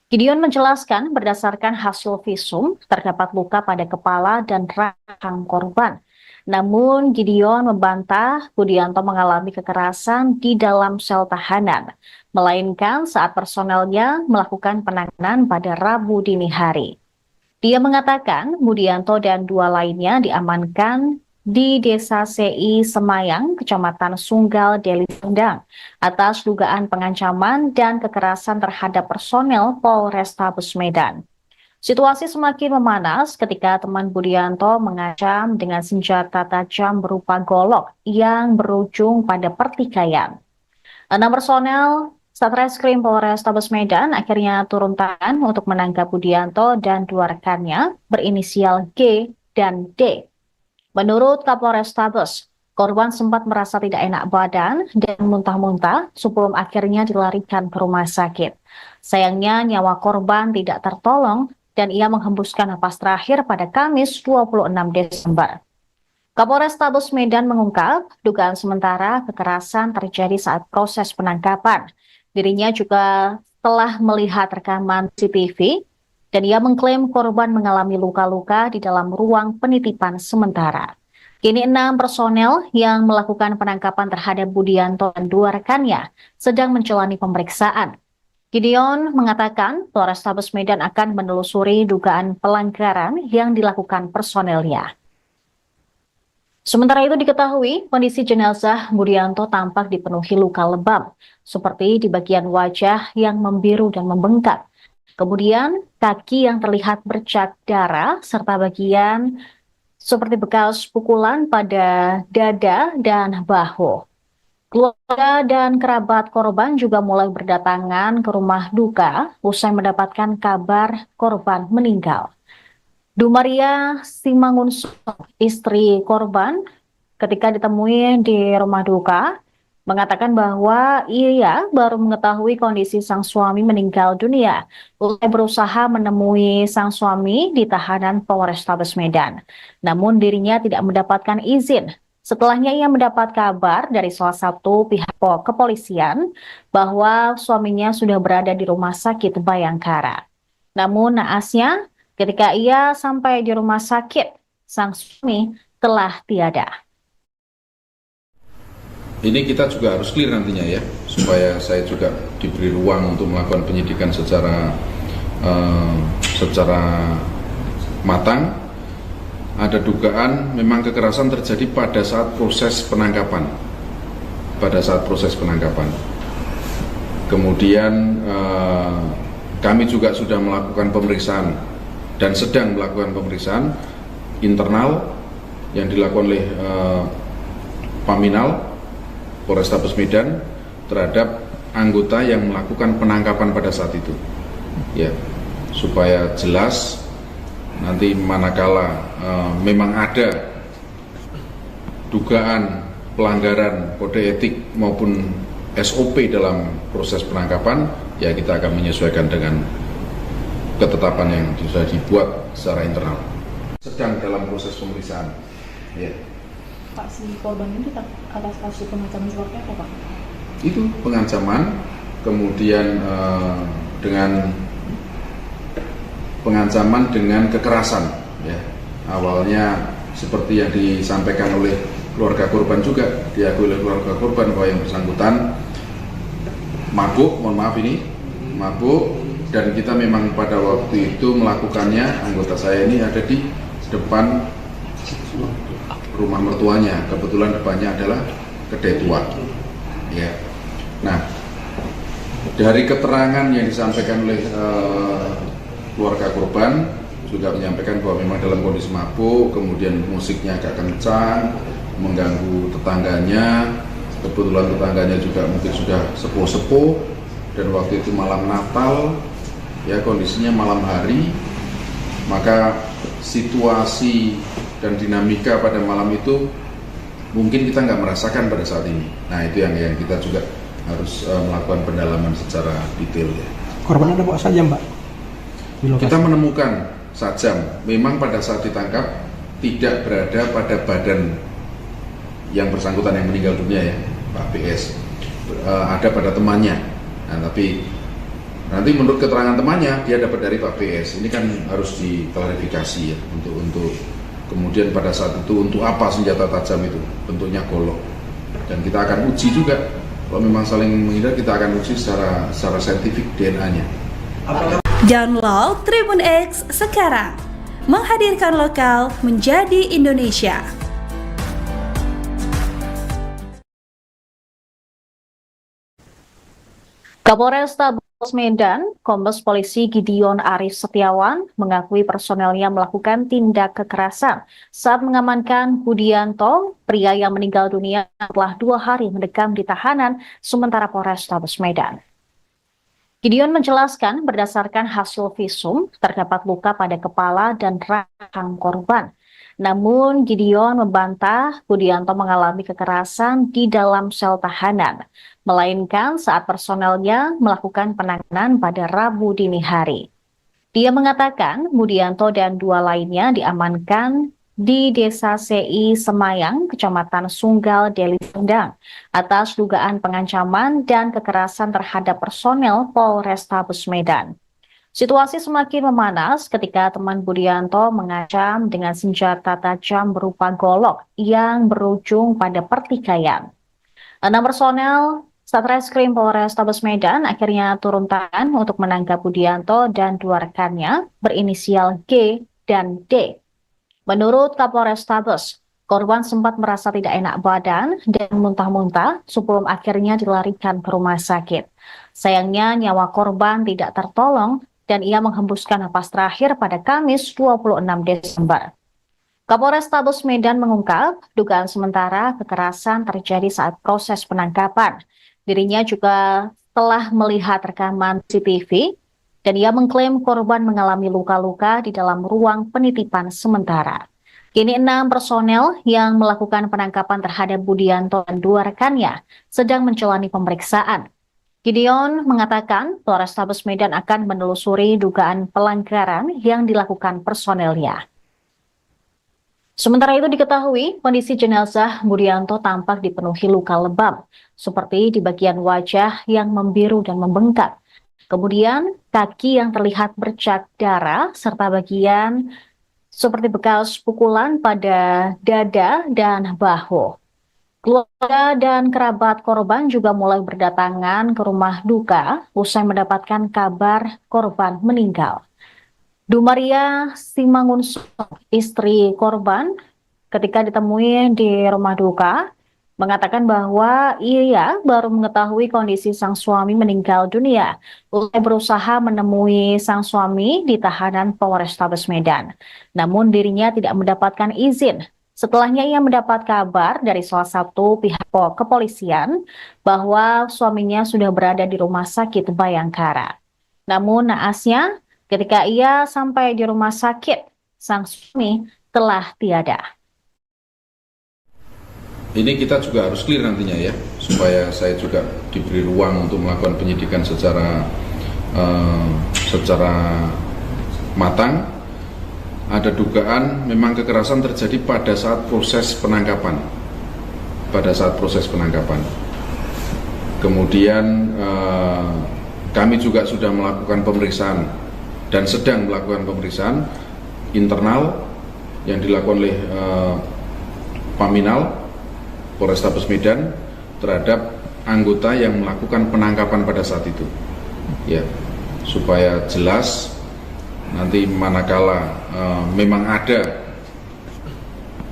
[SPEAKER 1] Gideon menjelaskan berdasarkan hasil visum terdapat luka pada kepala dan rahang korban. Namun Gideon membantah Budianto mengalami kekerasan di dalam sel tahanan, melainkan saat personelnya melakukan penanganan pada Rabu dini hari. Dia mengatakan Budianto dan 2 lainnya diamankan di Desa CI Semayang, Kecamatan Sunggal, Deli Serdang, atas dugaan pengancaman dan kekerasan terhadap personel Polrestabes Medan. Situasi semakin memanas ketika teman Budianto mengancam dengan senjata tajam berupa golok yang berujung pada pertikaian. 6 personel Satreskrim Polrestabes Medan akhirnya turun tangan untuk menangkap Budianto dan 2 rekannya berinisial G dan D. Menurut Kapolrestabes, korban sempat merasa tidak enak badan dan muntah-muntah sebelum akhirnya dilarikan ke rumah sakit. Sayangnya nyawa korban tidak tertolong dan ia menghembuskan napas terakhir pada Kamis 26 Desember. Kapolrestabes Medan mengungkap dugaan sementara kekerasan terjadi saat proses penangkapan. Dirinya juga telah melihat rekaman CCTV dan ia mengklaim korban mengalami luka-luka di dalam ruang penitipan sementara. Kini 6 personel yang melakukan penangkapan terhadap Budianto dan 2 rekannya sedang menjalani pemeriksaan. Gideon mengatakan Polrestabes Medan akan menelusuri dugaan pelanggaran yang dilakukan personelnya. Sementara itu diketahui kondisi jenazah Budianto tampak dipenuhi luka lebam, seperti di bagian wajah yang membiru dan membengkak. Kemudian kaki yang terlihat bercak darah serta bagian seperti bekas pukulan pada dada dan bahu. Keluarga dan kerabat korban juga mulai berdatangan ke rumah duka usai mendapatkan kabar korban meninggal. Dumaria Simangunso, istri korban, ketika ditemui di rumah duka, mengatakan bahwa ia baru mengetahui kondisi sang suami meninggal dunia usai berusaha menemui sang suami di tahanan Polrestabes Medan. Namun dirinya tidak mendapatkan izin. Setelahnya ia mendapat kabar dari salah satu pihak kepolisian bahwa suaminya sudah berada di rumah sakit Bayangkara. Namun naasnya ketika ia sampai di rumah sakit, sang suami telah tiada.
[SPEAKER 2] Ini kita juga harus clear nantinya ya, supaya saya juga diberi ruang untuk melakukan penyidikan secara matang. Ada dugaan memang kekerasan terjadi pada saat proses penangkapan. Kemudian kami juga sudah melakukan pemeriksaan dan sedang melakukan pemeriksaan internal yang dilakukan oleh Paminal Polrestabes Medan terhadap anggota yang melakukan penangkapan pada saat itu, ya, supaya jelas nanti manakala memang ada dugaan pelanggaran kode etik maupun SOP dalam proses penangkapan, ya kita akan menyesuaikan dengan ketetapan yang sudah dibuat secara internal. Sedang dalam proses pemeriksaan. Ya.
[SPEAKER 3] Pak, si korban ini atas kasus pengancaman seperti apa, Pak?
[SPEAKER 2] Itu pengancaman, kemudian dengan pengancaman dengan kekerasan, ya. Awalnya seperti yang disampaikan oleh keluarga korban juga, diakui oleh keluarga korban bahwa yang bersangkutan mabuk, mabuk, dan kita memang pada waktu itu melakukannya, anggota saya ini ada di depan rumah mertuanya, kebetulan depannya adalah kedai tua, ya. Nah, dari keterangan yang disampaikan oleh keluarga korban juga menyampaikan bahwa memang dalam kondisi mabuk, kemudian musiknya agak kencang, mengganggu tetangganya. Kebetulan tetangganya juga mungkin sudah sepuh-sepuh, dan waktu itu malam Natal, ya kondisinya malam hari, maka situasi dan dinamika pada malam itu mungkin kita nggak merasakan pada saat ini. Nah itu yang kita juga harus melakukan pendalaman secara detail ya.
[SPEAKER 4] Korban ada bawa saja Mbak? Di lokasi.
[SPEAKER 2] Kita menemukan sajam, memang pada saat ditangkap tidak berada pada badan yang bersangkutan yang meninggal dunia ya, Pak PS, ada pada temannya. Nah tapi nanti menurut keterangan temannya dia dapat dari Pak PS. Ini kan harus diklarifikasi ya untuk kemudian pada saat itu untuk apa senjata tajam itu, bentuknya golok. Dan kita akan uji juga kalau memang saling menghindar, kita akan uji secara saintifik DNA-nya.
[SPEAKER 5] Download Tribun X sekarang, menghadirkan lokal menjadi Indonesia.
[SPEAKER 1] Kapolresta Medan, Kombes Polisi Gideon Aris Setiawan mengakui personelnya melakukan tindak kekerasan saat mengamankan Budianto, pria yang meninggal dunia setelah 2 hari mendekam di tahanan sementara Polrestabes Medan. Gideon menjelaskan berdasarkan hasil visum terdapat luka pada kepala dan rahang korban. Namun Gideon membantah Budianto mengalami kekerasan di dalam sel tahanan, melainkan saat personelnya melakukan penanganan pada Rabu dini hari. Dia mengatakan Budianto dan 2 lainnya diamankan di Desa CI Semayang, Kecamatan Sunggal, Deli Serdang, atas dugaan pengancaman dan kekerasan terhadap personel Polrestabes Medan. Situasi semakin memanas ketika teman Budianto mengancam dengan senjata tajam berupa golok yang berujung pada pertikaian. 6 personel Satreskrim Polrestabes Medan akhirnya turun tangan untuk menangkap Budianto dan 2 rekannya berinisial G dan D. Menurut Kapolrestabes, korban sempat merasa tidak enak badan dan muntah-muntah sebelum akhirnya dilarikan ke rumah sakit. Sayangnya nyawa korban tidak tertolong dan ia menghembuskan napas terakhir pada Kamis 26 Desember. Kapolrestabes Medan mengungkap dugaan sementara kekerasan terjadi saat proses penangkapan. Dirinya juga telah melihat rekaman CCTV dan ia mengklaim korban mengalami luka-luka di dalam ruang penitipan sementara. Kini 6 personel yang melakukan penangkapan terhadap Budianto dan 2 rekannya sedang menjalani pemeriksaan. Gideon mengatakan Polrestabes Medan akan menelusuri dugaan pelanggaran yang dilakukan personelnya. Sementara itu diketahui kondisi jenazah Budianto tampak dipenuhi luka lebam, seperti di bagian wajah yang membiru dan membengkak. Kemudian kaki yang terlihat bercak darah serta bagian seperti bekas pukulan pada dada dan bahu. Keluarga dan kerabat korban juga mulai berdatangan ke rumah duka usai mendapatkan kabar korban meninggal. Dumaria Simangunso, istri korban, ketika ditemui di rumah duka, mengatakan bahwa ia baru mengetahui kondisi sang suami meninggal dunia usai berusaha menemui sang suami di tahanan Polrestabes Medan. Namun dirinya tidak mendapatkan izin. Setelahnya ia mendapat kabar dari salah satu pihak kepolisian bahwa suaminya sudah berada di rumah sakit Bayangkara. Namun naasnya ketika ia sampai di rumah sakit, sang suami telah tiada.
[SPEAKER 2] Ini kita juga harus clear nantinya ya, supaya saya juga diberi ruang untuk melakukan penyidikan secara matang. Ada dugaan memang kekerasan terjadi pada saat proses penangkapan. Kemudian kami juga sudah melakukan pemeriksaan dan sedang melakukan pemeriksaan internal yang dilakukan oleh Paminal Polrestabes Medan terhadap anggota yang melakukan penangkapan pada saat itu. Ya, supaya jelas nanti manakala memang ada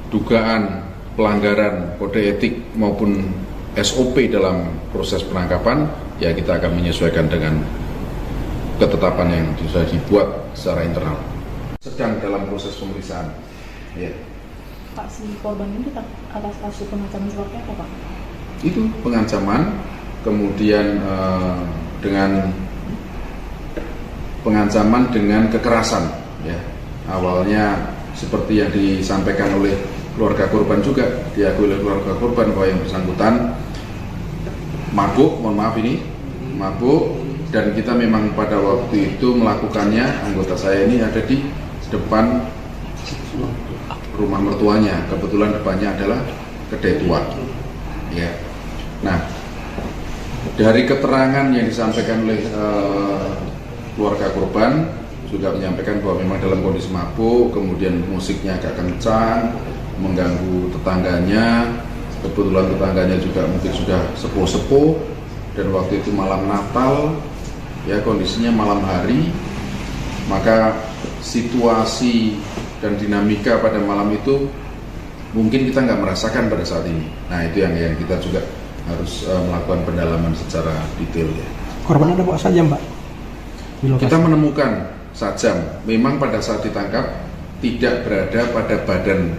[SPEAKER 2] dugaan pelanggaran kode etik maupun SOP dalam proses penangkapan, ya kita akan menyesuaikan dengan ketetapan yang sudah dibuat secara internal. Sedang dalam proses pemeriksaan. Ya.
[SPEAKER 3] Pak, si korban ini atas kasus pengancaman seperti apa, Pak?
[SPEAKER 2] Itu pengancaman, kemudian dengan pengancaman dengan kekerasan, ya. Awalnya seperti yang disampaikan oleh keluarga korban juga, diakui oleh keluarga korban bahwa yang bersangkutan mabuk, dan kita memang pada waktu itu melakukannya, anggota saya ini ada di depan rumah mertuanya, kebetulan depannya adalah kedai tua. Ya. Nah, dari keterangan yang disampaikan oleh keluarga korban juga menyampaikan bahwa memang dalam kondisi mabuk, kemudian musiknya agak kencang, mengganggu tetangganya. Kebetulan tetangganya juga mungkin sudah sepuh-sepuh, dan waktu itu malam Natal, ya kondisinya malam hari, maka situasi dan dinamika pada malam itu mungkin kita nggak merasakan pada saat ini. Nah, itu yang kita juga harus melakukan pendalaman secara detail ya.
[SPEAKER 4] Korban ada bawa sajam, Pak? Di lokasi.
[SPEAKER 2] Kita menemukan sajam, memang pada saat ditangkap tidak berada pada badan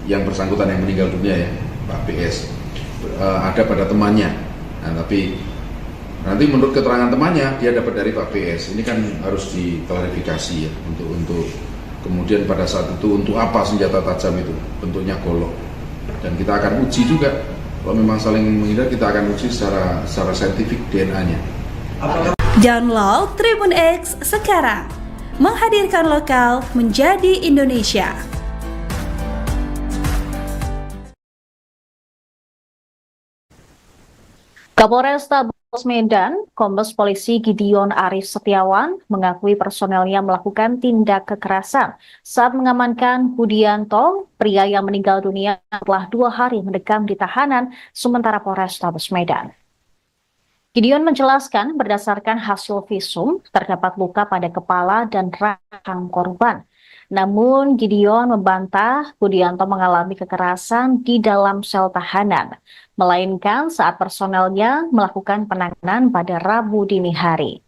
[SPEAKER 2] yang bersangkutan yang meninggal dunia ya, Pak PS, ada pada temannya. Nah, tapi nanti menurut keterangan temannya dia dapat dari Pak PS. Ini kan harus diklarifikasi ya, untuk kemudian pada saat itu untuk apa senjata tajam itu, bentuknya golok. Dan kita akan uji juga, kalau memang saling menghindar kita akan uji secara saintifik DNA-nya.
[SPEAKER 5] Download Tribun X sekarang, menghadirkan lokal menjadi Indonesia.
[SPEAKER 1] Kapolresta Medan, Kombes Polisi Gideon Aris Setiawan mengakui personelnya melakukan tindak kekerasan saat mengamankan Budianto, pria yang meninggal dunia setelah 2 hari mendekam di tahanan sementara Polrestabes Medan. Gideon menjelaskan berdasarkan hasil visum terdapat luka pada kepala dan rahang korban. Namun Gideon membantah Budianto mengalami kekerasan di dalam sel tahanan, melainkan saat personelnya melakukan penanganan pada Rabu dini hari.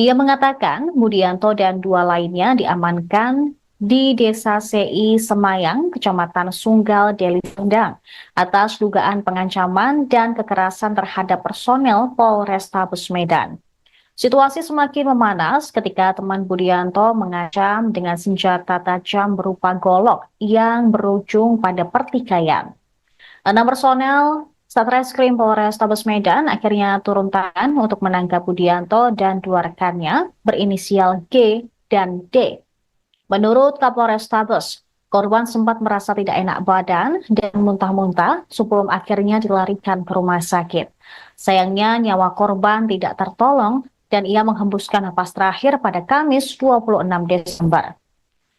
[SPEAKER 1] Dia mengatakan Budianto dan 2 lainnya diamankan di Desa CI Semayang, Kecamatan Sunggal, Deli Serdang, atas dugaan pengancaman dan kekerasan terhadap personel Polrestabes Medan. Situasi semakin memanas ketika teman Budianto mengancam dengan senjata tajam berupa golok yang berujung pada pertikaian. 6 personel Satreskrim Polrestabes Medan akhirnya turun tangan untuk menangkap Budianto dan 2 rekannya berinisial G dan D. Menurut Kapolrestabes, korban sempat merasa tidak enak badan dan muntah-muntah sebelum akhirnya dilarikan ke rumah sakit. Sayangnya nyawa korban tidak tertolong dan ia menghembuskan napas terakhir pada Kamis 26 Desember.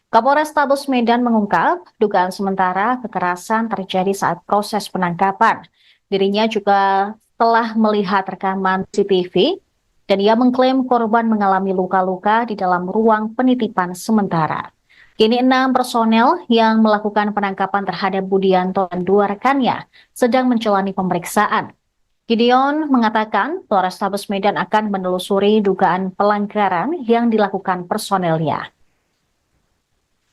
[SPEAKER 1] Kapolrestabes Medan mengungkap dugaan sementara kekerasan terjadi saat proses penangkapan. Dirinya juga telah melihat rekaman CCTV dan ia mengklaim korban mengalami luka-luka di dalam ruang penitipan sementara. Kini 6 personel yang melakukan penangkapan terhadap Budianto dan 2 rekannya sedang menjalani pemeriksaan. Gideon mengatakan Polrestabes Medan akan menelusuri dugaan pelanggaran yang dilakukan personelnya.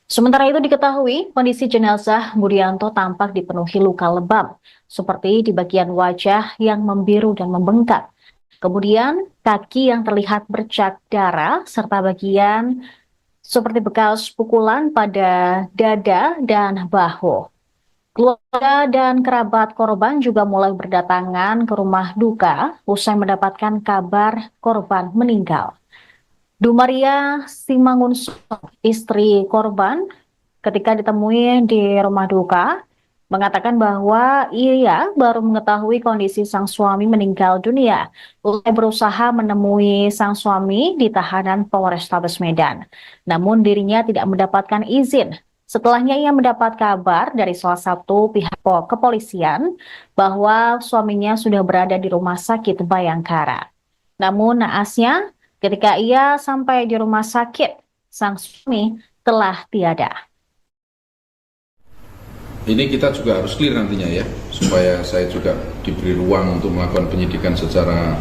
[SPEAKER 1] Sementara itu diketahui kondisi jenazah Budianto tampak dipenuhi luka lebam, seperti di bagian wajah yang membiru dan membengkak. Kemudian kaki yang terlihat bercak darah serta bagian seperti bekas pukulan pada dada dan bahu. Keluarga dan kerabat korban juga mulai berdatangan ke rumah duka usai mendapatkan kabar korban meninggal. Dumaria Simangunso, istri korban, ketika ditemui di rumah duka, mengatakan bahwa ia baru mengetahui kondisi sang suami meninggal dunia usai berusaha menemui sang suami di tahanan Polrestabes Medan. Namun dirinya tidak mendapatkan izin. Setelahnya ia mendapat kabar dari salah satu pihak kepolisian bahwa suaminya sudah berada di rumah sakit Bayangkara. Namun naasnya ketika ia sampai di rumah sakit, sang suami telah tiada.
[SPEAKER 2] Ini kita juga harus clear nantinya ya, supaya saya juga diberi ruang untuk melakukan penyidikan secara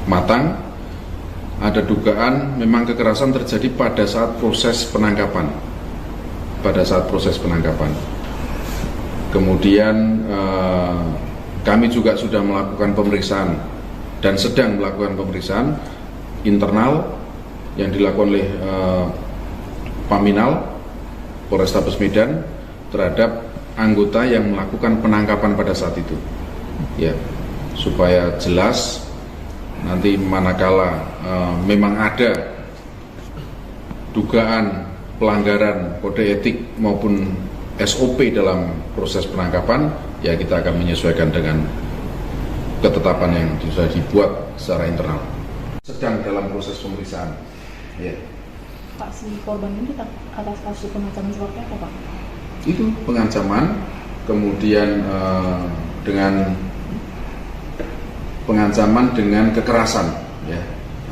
[SPEAKER 2] matang. Ada dugaan memang kekerasan terjadi pada saat proses penangkapan. Kemudian kami juga sudah melakukan pemeriksaan dan sedang melakukan pemeriksaan internal yang dilakukan oleh Paminal Polrestabes Medan terhadap anggota yang melakukan penangkapan pada saat itu, ya, supaya jelas nanti manakala memang ada dugaan pelanggaran kode etik maupun SOP dalam proses penangkapan, ya kita akan menyesuaikan dengan ketetapan yang sudah dibuat secara internal. Sedang dalam proses pemeriksaan. Ya.
[SPEAKER 3] Pak, si korban ini atas kasus pengancaman seperti apa, Pak?
[SPEAKER 2] Itu pengancaman, kemudian dengan pengancaman dengan kekerasan, ya.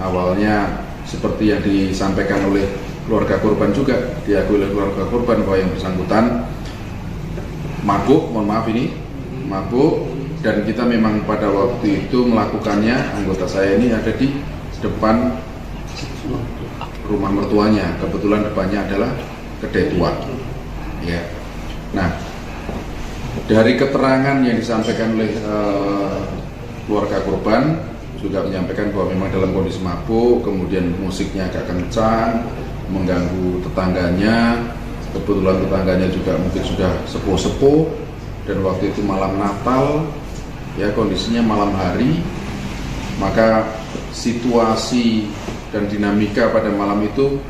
[SPEAKER 2] Awalnya seperti yang disampaikan oleh keluarga korban juga, diakui oleh keluarga korban bahwa yang bersangkutan mabuk, mabuk, dan kita memang pada waktu itu melakukannya, anggota saya ini ada di depan rumah mertuanya, kebetulan depannya adalah kedai tua, ya. Nah, dari keterangan yang disampaikan oleh keluarga korban juga menyampaikan bahwa memang dalam kondisi mabuk, kemudian musiknya agak kencang, mengganggu tetangganya. Kebetulan tetangganya juga mungkin sudah sepuh-sepuh, dan waktu itu malam Natal, ya, kondisinya malam hari, maka situasi dan dinamika pada malam itu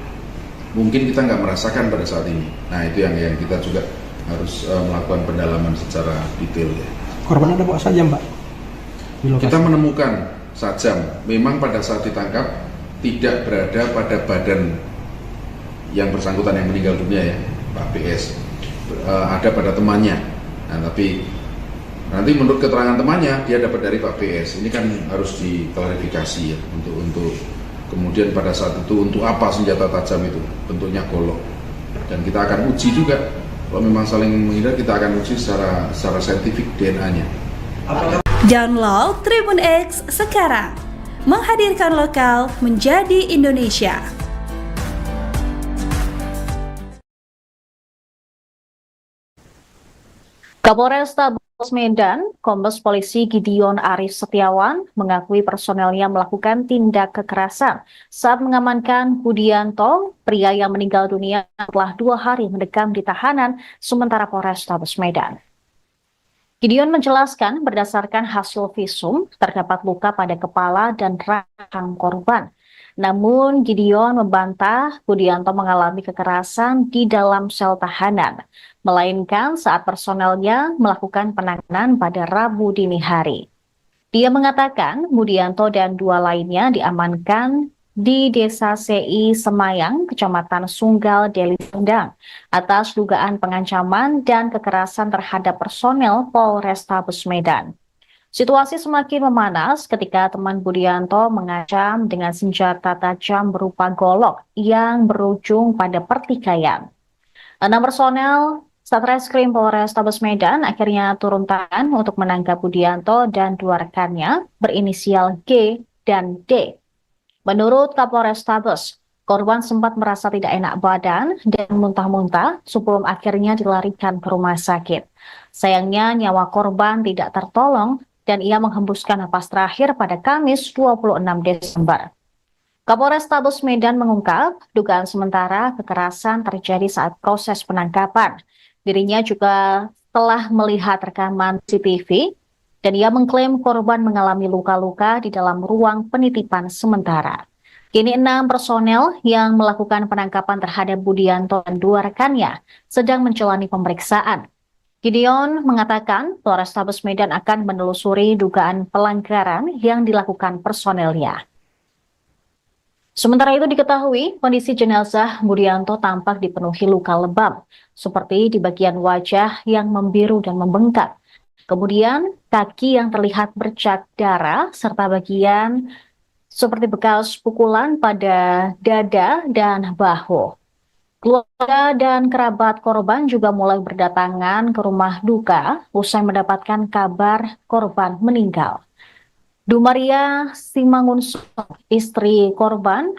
[SPEAKER 2] mungkin kita nggak merasakan pada saat ini. Nah, itu yang kita juga harus melakukan pendalaman secara detail, ya.
[SPEAKER 4] Korban ada bawa sajam, Pak? Di lokasi.
[SPEAKER 2] Kita menemukan sajam, memang pada saat ditangkap tidak berada pada badan yang bersangkutan yang meninggal dunia, ya, Pak PS, ada pada temannya. Nah, tapi nanti menurut keterangan temannya dia dapat dari Pak PS. Ini kan harus diklarifikasi, ya, untuk kemudian pada saat itu untuk apa senjata tajam itu, bentuknya golok, dan kita akan uji juga. Kalau memang saling menghindar, kita akan uji secara saintifik DNA-nya.
[SPEAKER 5] Download Tribun X sekarang, menghadirkan lokal menjadi Indonesia.
[SPEAKER 1] Kapolrestabes Medan, Kombes Polisi Gideon Aris Setiawan mengakui personelnya melakukan tindak kekerasan saat mengamankan Budianto, pria yang meninggal dunia setelah 2 hari mendekam di tahanan sementara Polrestabes Medan. Gideon menjelaskan berdasarkan hasil visum terdapat luka pada kepala dan rahang korban. Namun Gideon membantah Budianto mengalami kekerasan di dalam sel tahanan, melainkan saat personelnya melakukan penanganan pada Rabu dini hari. Dia mengatakan Budianto dan 2 lainnya diamankan di Desa CI Semayang, Kecamatan Sunggal, Deli Serdang, atas dugaan pengancaman dan kekerasan terhadap personel Polrestabes Medan. Situasi semakin memanas ketika teman Budianto mengancam dengan senjata tajam berupa golok yang berujung pada pertikaian. 6 personel Satreskrim Polrestabes Medan akhirnya turun tangan untuk menangkap Budianto dan 2 rekannya berinisial G dan D. Menurut Kapolrestabes, korban sempat merasa tidak enak badan dan muntah-muntah sebelum akhirnya dilarikan ke rumah sakit. Sayangnya nyawa korban tidak tertolong dan ia menghembuskan napas terakhir pada Kamis 26 Desember. Kapolrestabes Medan mengungkap dugaan sementara kekerasan terjadi saat proses penangkapan. Dirinya juga telah melihat rekaman CCTV dan ia mengklaim korban mengalami luka-luka di dalam ruang penitipan sementara. Kini 6 personel yang melakukan penangkapan terhadap Budianto dan 2 rekannya sedang menjalani pemeriksaan. Gideon mengatakan Polrestabes Medan akan menelusuri dugaan pelanggaran yang dilakukan personelnya. Sementara itu diketahui kondisi jenazah Budianto tampak dipenuhi luka lebam, seperti di bagian wajah yang membiru dan membengkak. Kemudian kaki yang terlihat bercak darah serta bagian seperti bekas pukulan pada dada dan bahu. Keluarga dan kerabat korban juga mulai berdatangan ke rumah duka usai mendapatkan kabar korban meninggal. Dumaria Simangunso, istri korban,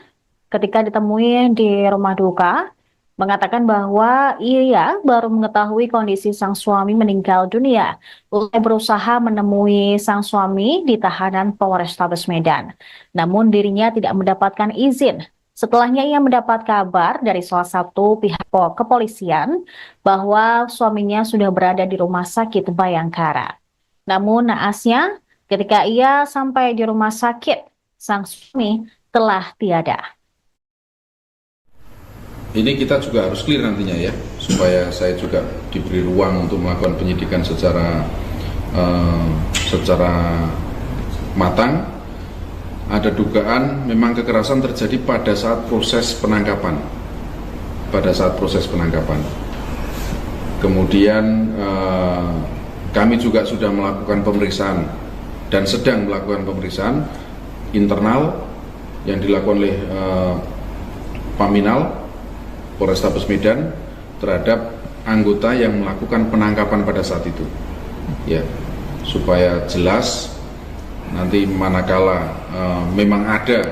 [SPEAKER 1] ketika ditemui di rumah duka, mengatakan bahwa ia baru mengetahui kondisi sang suami meninggal dunia usai berusaha menemui sang suami di tahanan Polrestabes Medan. Namun dirinya tidak mendapatkan izin Setelahnya ia mendapat kabar dari salah satu pihak kepolisian bahwa suaminya sudah berada di rumah sakit Bayangkara. Namun naasnya, ketika ia sampai di rumah sakit, sang suami telah tiada.
[SPEAKER 2] Ini kita juga harus clear nantinya ya, supaya saya juga diberi ruang untuk melakukan penyidikan secara matang. Ada dugaan memang kekerasan terjadi pada saat proses penangkapan. Kemudian kami juga sudah melakukan pemeriksaan dan sedang melakukan pemeriksaan internal yang dilakukan oleh Paminal Polrestabes Medan terhadap anggota yang melakukan penangkapan pada saat itu, ya, supaya jelas nanti manakala memang ada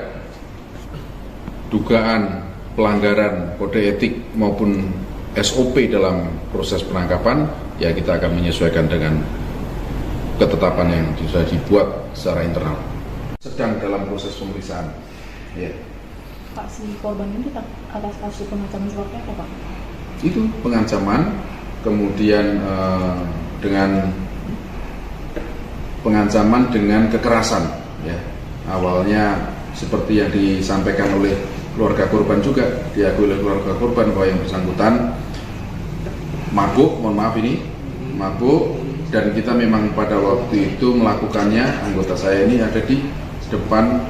[SPEAKER 2] dugaan pelanggaran kode etik maupun SOP dalam proses penangkapan, ya kita akan menyesuaikan dengan ketetapan yang sudah dibuat secara internal. Sedang dalam proses pemeriksaan. Ya.
[SPEAKER 3] Pak, si korban ini atas kasus pengancaman seperti apa, Pak?
[SPEAKER 2] Itu pengancaman, kemudian dengan pengancaman dengan kekerasan, ya. Awalnya seperti yang disampaikan oleh keluarga korban juga, diakui oleh keluarga korban bahwa yang bersangkutan mabuk, dan kita memang pada waktu itu melakukannya, anggota saya ini ada di depan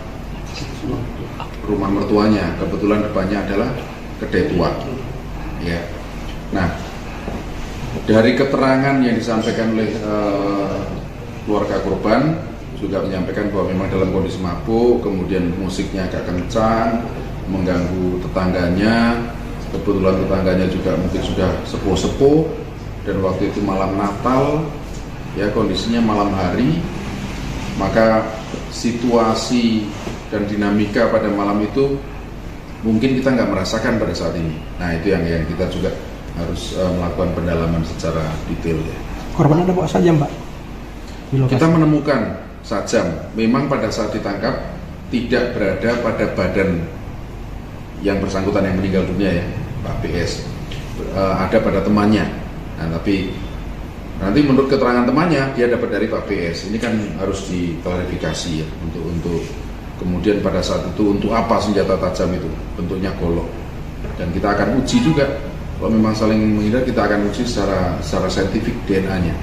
[SPEAKER 2] rumah mertuanya, kebetulan depannya adalah kedai tua, ya. Nah, dari keterangan yang disampaikan oleh keluarga korban juga menyampaikan bahwa memang dalam kondisi mabuk, kemudian musiknya agak kencang, mengganggu tetangganya. Kebetulan tetangganya juga mungkin sudah sepuh-sepuh, dan waktu itu malam Natal, ya, kondisinya malam hari, maka situasi dan dinamika pada malam itu mungkin kita nggak merasakan pada saat ini. Nah, itu yang kita juga harus melakukan pendalaman secara detail, ya.
[SPEAKER 4] Korban ada bawa sajam, Pak?
[SPEAKER 2] Kita menemukan sajam, memang pada saat ditangkap tidak berada pada badan yang bersangkutan yang meninggal dunia, ya, Pak PS, ada pada temannya. Nah, tapi nanti menurut keterangan temannya dia dapat dari Pak PS. Ini kan harus diklarifikasi, ya, untuk kemudian pada saat itu untuk apa senjata tajam itu, bentuknya golok, dan kita akan uji juga. Kalau memang saling menghindar, kita akan uji secara saintifik DNA-nya.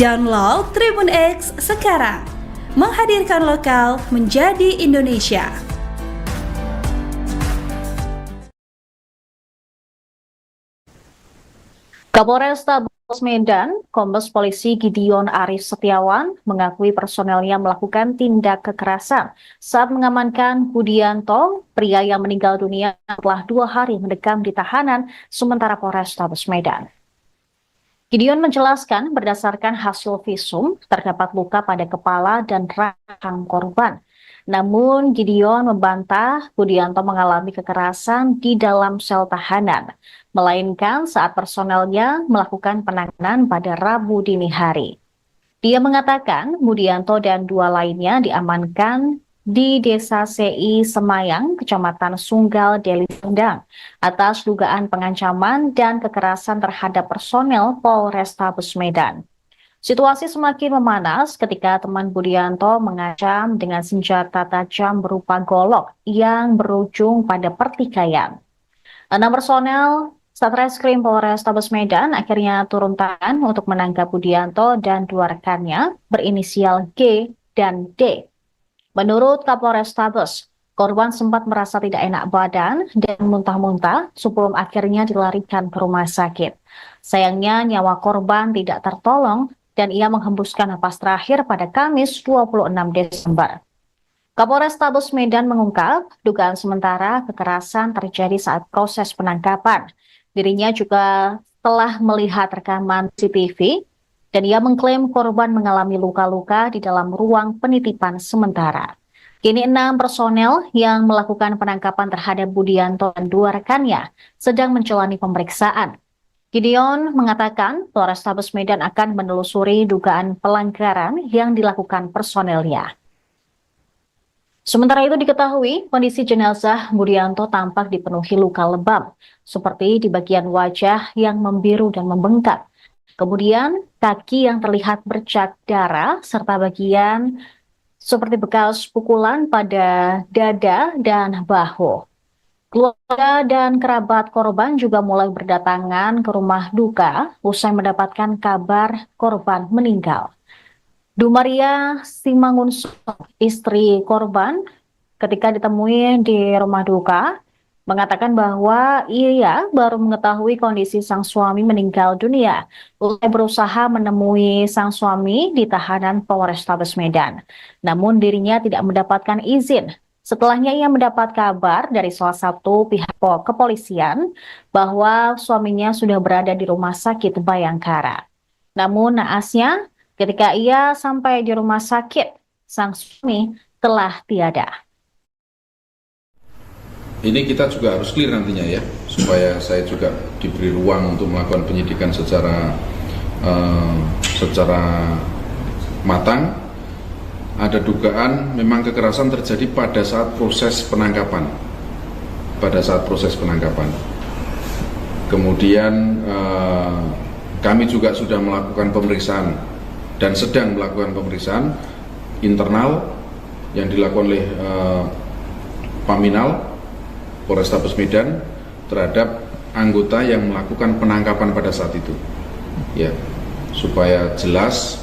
[SPEAKER 5] Download Tribun X sekarang, menghadirkan lokal menjadi Indonesia.
[SPEAKER 1] Kapolrestabes Medan, Kombes Polisi Gideon Aris Setiawan mengakui personelnya melakukan tindak kekerasan saat mengamankan Budianto, pria yang meninggal dunia setelah 2 hari mendekam di tahanan sementara Polrestabes Medan. Gideon menjelaskan berdasarkan hasil visum terdapat luka pada kepala dan rahang korban. Namun Gideon membantah Budianto mengalami kekerasan di dalam sel tahanan, melainkan saat personelnya melakukan penanganan pada Rabu dini hari. Dia mengatakan Budianto dan 2 lainnya diamankan di Desa CI Semayang, Kecamatan Sunggal, Deli Serdang, atas dugaan pengancaman dan kekerasan terhadap personel Polrestabes Medan. Situasi semakin memanas ketika teman Budianto mengancam dengan senjata tajam berupa golok yang berujung pada pertikaian. 6 personel Satreskrim Polrestabes Medan akhirnya turun tangan untuk menangkap Budianto dan 2 rekannya berinisial G dan D. Menurut Kapolrestabes, korban sempat merasa tidak enak badan dan muntah-muntah sebelum akhirnya dilarikan ke rumah sakit. Sayangnya nyawa korban tidak tertolong dan ia menghembuskan napas terakhir pada Kamis 26 Desember. Kapolrestabes Medan mengungkap dugaan sementara kekerasan terjadi saat proses penangkapan. Dirinya juga telah melihat rekaman CCTV dan ia mengklaim korban mengalami luka-luka di dalam ruang penitipan sementara. Kini 6 personel yang melakukan penangkapan terhadap Budianto dan 2 rekannya sedang menjalani pemeriksaan. Gideon mengatakan Polrestabes Medan akan menelusuri dugaan pelanggaran yang dilakukan personelnya. Sementara itu diketahui kondisi jenazah Budianto tampak dipenuhi luka lebam, seperti di bagian wajah yang membiru dan membengkak. Kemudian kaki yang terlihat bercak darah serta bagian seperti bekas pukulan pada dada dan bahu. Keluarga dan kerabat korban juga mulai berdatangan ke rumah duka usai mendapatkan kabar korban meninggal. Dumaria Simangunso, istri korban, ketika ditemui di rumah duka, mengatakan bahwa ia baru mengetahui kondisi sang suami meninggal dunia usai berusaha menemui sang suami di tahanan Polrestabes Medan. Namun dirinya tidak mendapatkan izin. Setelahnya ia mendapat kabar dari salah satu pihak kepolisian bahwa suaminya sudah berada di rumah sakit Bayangkara. Namun naasnya ketika ia sampai di rumah sakit, sang suami telah tiada.
[SPEAKER 2] Ini kita juga harus clear nantinya ya, supaya saya juga diberi ruang untuk melakukan penyidikan secara matang. Ada dugaan memang kekerasan terjadi pada saat proses penangkapan. Kemudian kami juga sudah melakukan pemeriksaan dan sedang melakukan pemeriksaan internal yang dilakukan oleh Paminal Polrestabes Medan terhadap anggota yang melakukan penangkapan pada saat itu, ya, supaya jelas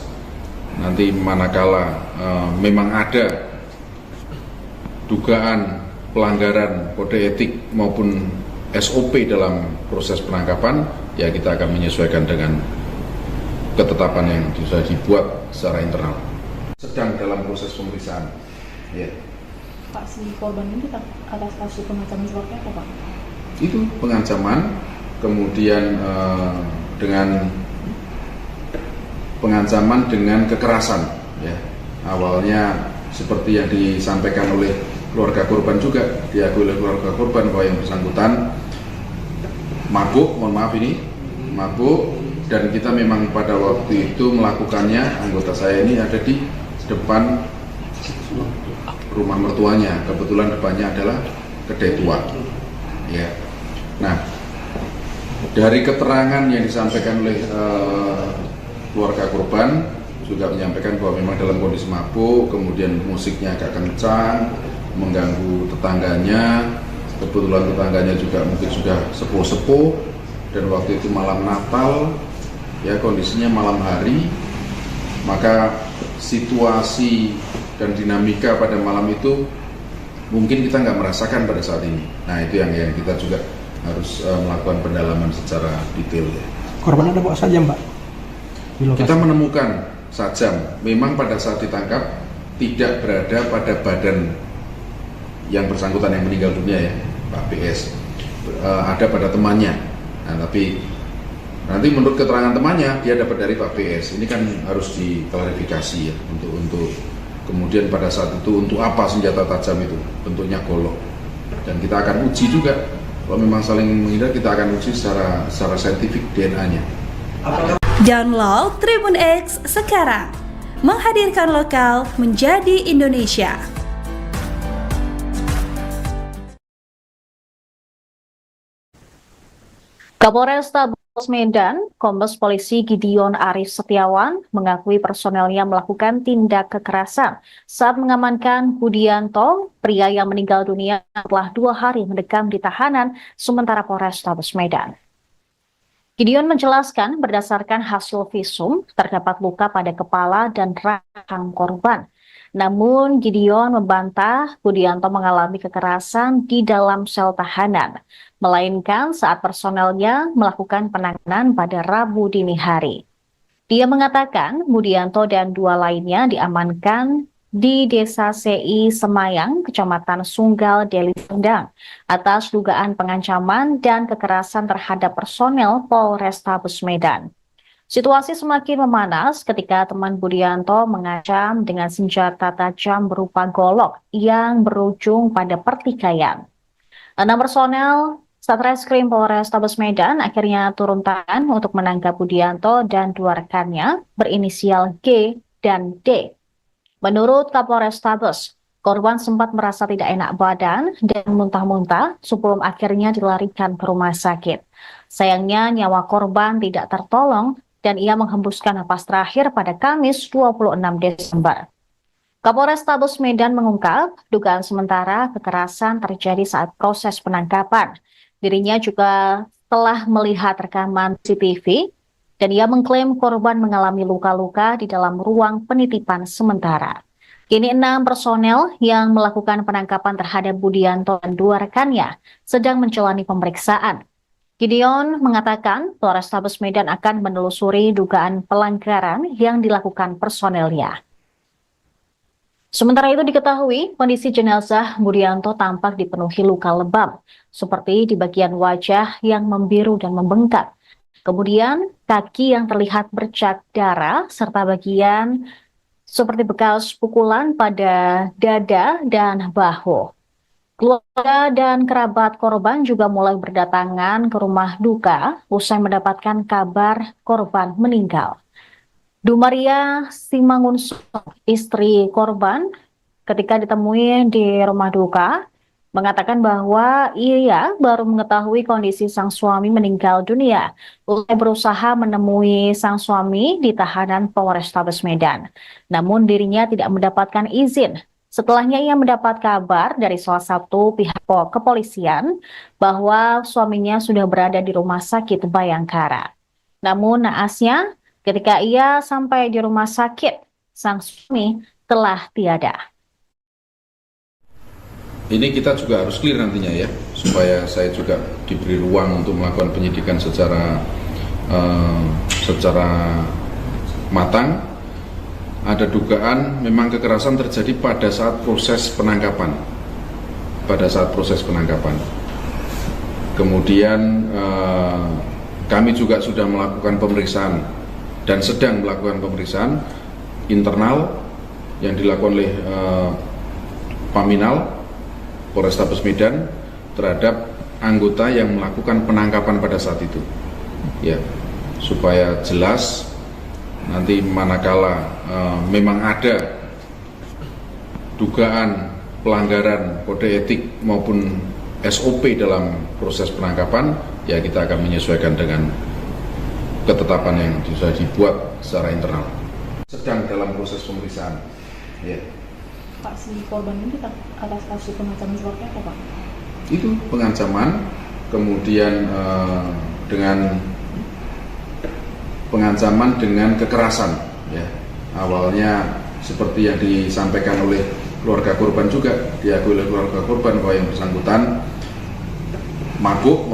[SPEAKER 2] nanti manakala memang ada dugaan pelanggaran kode etik maupun SOP dalam proses penangkapan, ya kita akan menyesuaikan dengan ketetapan yang sudah dibuat secara internal. Sedang dalam proses pemeriksaan, ya.
[SPEAKER 3] Pak, si korban ini atas kasus pengancaman seperti apa, Pak?
[SPEAKER 2] Itu pengancaman, kemudian dengan pengancaman dengan kekerasan, ya. Awalnya seperti yang disampaikan oleh keluarga korban juga, diakui oleh keluarga korban bahwa yang bersangkutan mabuk, mabuk, dan kita memang pada waktu itu melakukannya, anggota saya ini ada di depan rumah mertuanya, kebetulan depannya adalah kedai tua, ya. Nah, dari keterangan yang disampaikan oleh keluarga korban juga menyampaikan bahwa memang dalam kondisi mabuk, kemudian musiknya agak kencang, mengganggu tetangganya. Kebetulan tetangganya juga mungkin sudah sepuh-sepuh, dan waktu itu malam Natal, ya, kondisinya malam hari, maka situasi dan dinamika pada malam itu mungkin kita nggak merasakan pada saat ini. Nah, itu yang kita juga harus melakukan pendalaman secara detail, ya.
[SPEAKER 4] Korban ada bawa sajam, Pak? Di lokasi.
[SPEAKER 2] Kita menemukan sajam, memang pada saat ditangkap tidak berada pada badan yang bersangkutan yang meninggal dunia, ya, Pak PS, ada pada temannya. Nah, tapi nanti menurut keterangan temannya dia dapat dari Pak PS. Ini kan harus diklarifikasi, ya, untuk kemudian pada saat itu untuk apa senjata tajam itu, bentuknya golok, dan kita akan uji juga kalau memang saling menghindar, kita akan uji secara saintifik DNA-nya.
[SPEAKER 5] Download Tribun X sekarang, menghadirkan lokal menjadi Indonesia.
[SPEAKER 1] Kapolrestabes Medan, Kombes Polisi Gideon Aris Setiawan mengakui personelnya melakukan tindak kekerasan saat mengamankan Budianto, pria yang meninggal dunia setelah 2 hari mendekam di tahanan sementara Polrestabes Medan. Gideon menjelaskan berdasarkan hasil visum terdapat luka pada kepala dan rahang korban. Namun Gideon membantah Budianto mengalami kekerasan di dalam sel tahanan, melainkan saat personelnya melakukan penanganan pada Rabu dini hari. Dia mengatakan Budianto dan 2 lainnya diamankan di Desa CI Semayang, Kecamatan Sunggal, Deli Serdang, atas dugaan pengancaman dan kekerasan terhadap personel Polrestabes Medan. Situasi semakin memanas ketika teman Budianto mengancam dengan senjata tajam berupa golok yang berujung pada pertikaian. 6 personel Satreskrim Polrestabes Medan akhirnya turun tangan untuk menangkap Budianto dan 2 rekannya berinisial G dan D. Menurut Kapolrestabes, Korban sempat merasa tidak enak badan dan muntah-muntah sebelum akhirnya dilarikan ke rumah sakit. Sayangnya nyawa korban tidak tertolong dan ia menghembuskan napas terakhir pada Kamis 26 Desember. Kapolrestabes Medan mengungkap dugaan sementara kekerasan terjadi saat proses penangkapan. Dirinya juga telah melihat rekaman CCTV dan ia mengklaim korban mengalami luka-luka di dalam ruang penitipan sementara. Kini 6 personel yang melakukan penangkapan terhadap Budianto dan 2 rekannya sedang menjalani pemeriksaan. Gideon mengatakan Polrestabes Medan akan menelusuri dugaan pelanggaran yang dilakukan personelnya. Sementara itu diketahui kondisi jenazah Budianto tampak dipenuhi luka lebam, seperti di bagian wajah yang membiru dan membengkak. Kemudian kaki yang terlihat bercak darah serta bagian seperti bekas pukulan pada dada dan bahu. Keluarga dan kerabat korban juga mulai berdatangan ke rumah duka usai mendapatkan kabar korban meninggal. Dumaria Simangunso, istri korban, ketika ditemui di rumah duka, mengatakan bahwa ia baru mengetahui kondisi sang suami meninggal dunia usai berusaha menemui sang suami di tahanan Polrestabes Medan. Namun dirinya tidak mendapatkan izin. Setelahnya ia mendapat kabar dari salah satu pihak kepolisian bahwa suaminya sudah berada di rumah sakit Bayangkara. Namun naasnya, ketika ia sampai di rumah sakit, sang suami telah tiada.
[SPEAKER 2] Ini kita juga harus clear nantinya ya, supaya saya juga diberi ruang untuk melakukan penyidikan secara matang. Ada dugaan memang kekerasan terjadi pada saat proses penangkapan. Kemudian kami juga sudah melakukan pemeriksaan dan sedang melakukan pemeriksaan internal yang dilakukan oleh Paminal Polrestabes Medan terhadap anggota yang melakukan penangkapan pada saat itu, ya, supaya jelas nanti manakala memang ada dugaan pelanggaran kode etik maupun SOP dalam proses penangkapan, ya kita akan menyesuaikan dengan ketetapan yang sudah dibuat secara internal. Sedang dalam proses pemeriksaan. Ya.
[SPEAKER 3] Pak, si korban ini atas kasus pengancaman seperti apa, Pak?
[SPEAKER 2] Itu pengancaman, kemudian dengan pengancaman dengan kekerasan. Ya. Awalnya seperti yang disampaikan oleh keluarga korban juga, diakui oleh keluarga korban bahwa yang bersangkutan mabuk,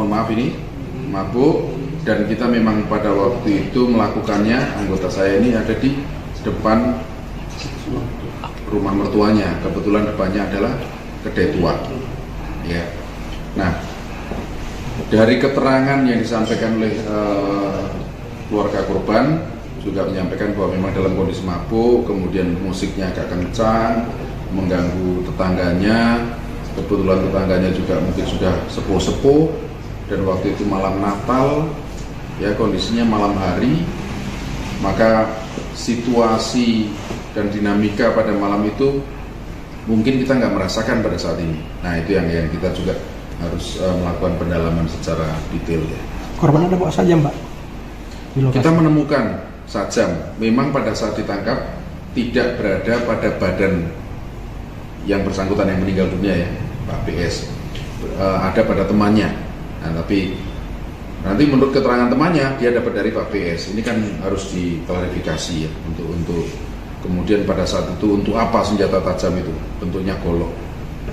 [SPEAKER 2] mabuk. Dan kita memang pada waktu itu melakukannya, anggota saya ini ada di depan rumah mertuanya. Kebetulan depannya adalah kedai tua. Ya. Nah, dari keterangan yang disampaikan oleh keluarga korban juga menyampaikan bahwa memang dalam kondisi mabuk, kemudian musiknya agak kencang, mengganggu tetangganya. Kebetulan tetangganya juga mungkin sudah sepuh-sepuh, dan waktu itu malam Natal. Ya, kondisinya malam hari, maka situasi dan dinamika pada malam itu mungkin kita nggak merasakan pada saat ini. Nah, itu yang kita juga harus melakukan pendalaman secara detail ya.
[SPEAKER 4] Korban ada bawa sajam, Pak? Di lokasi.
[SPEAKER 2] Kita menemukan sajam, memang pada saat ditangkap tidak berada pada badan yang bersangkutan yang meninggal dunia ya, Pak PS. Ada pada temannya. Nah, tapi nanti menurut keterangan temannya dia dapat dari Pak PS. Ini kan harus diklarifikasi ya, untuk kemudian pada saat itu untuk apa senjata tajam itu, bentuknya golok.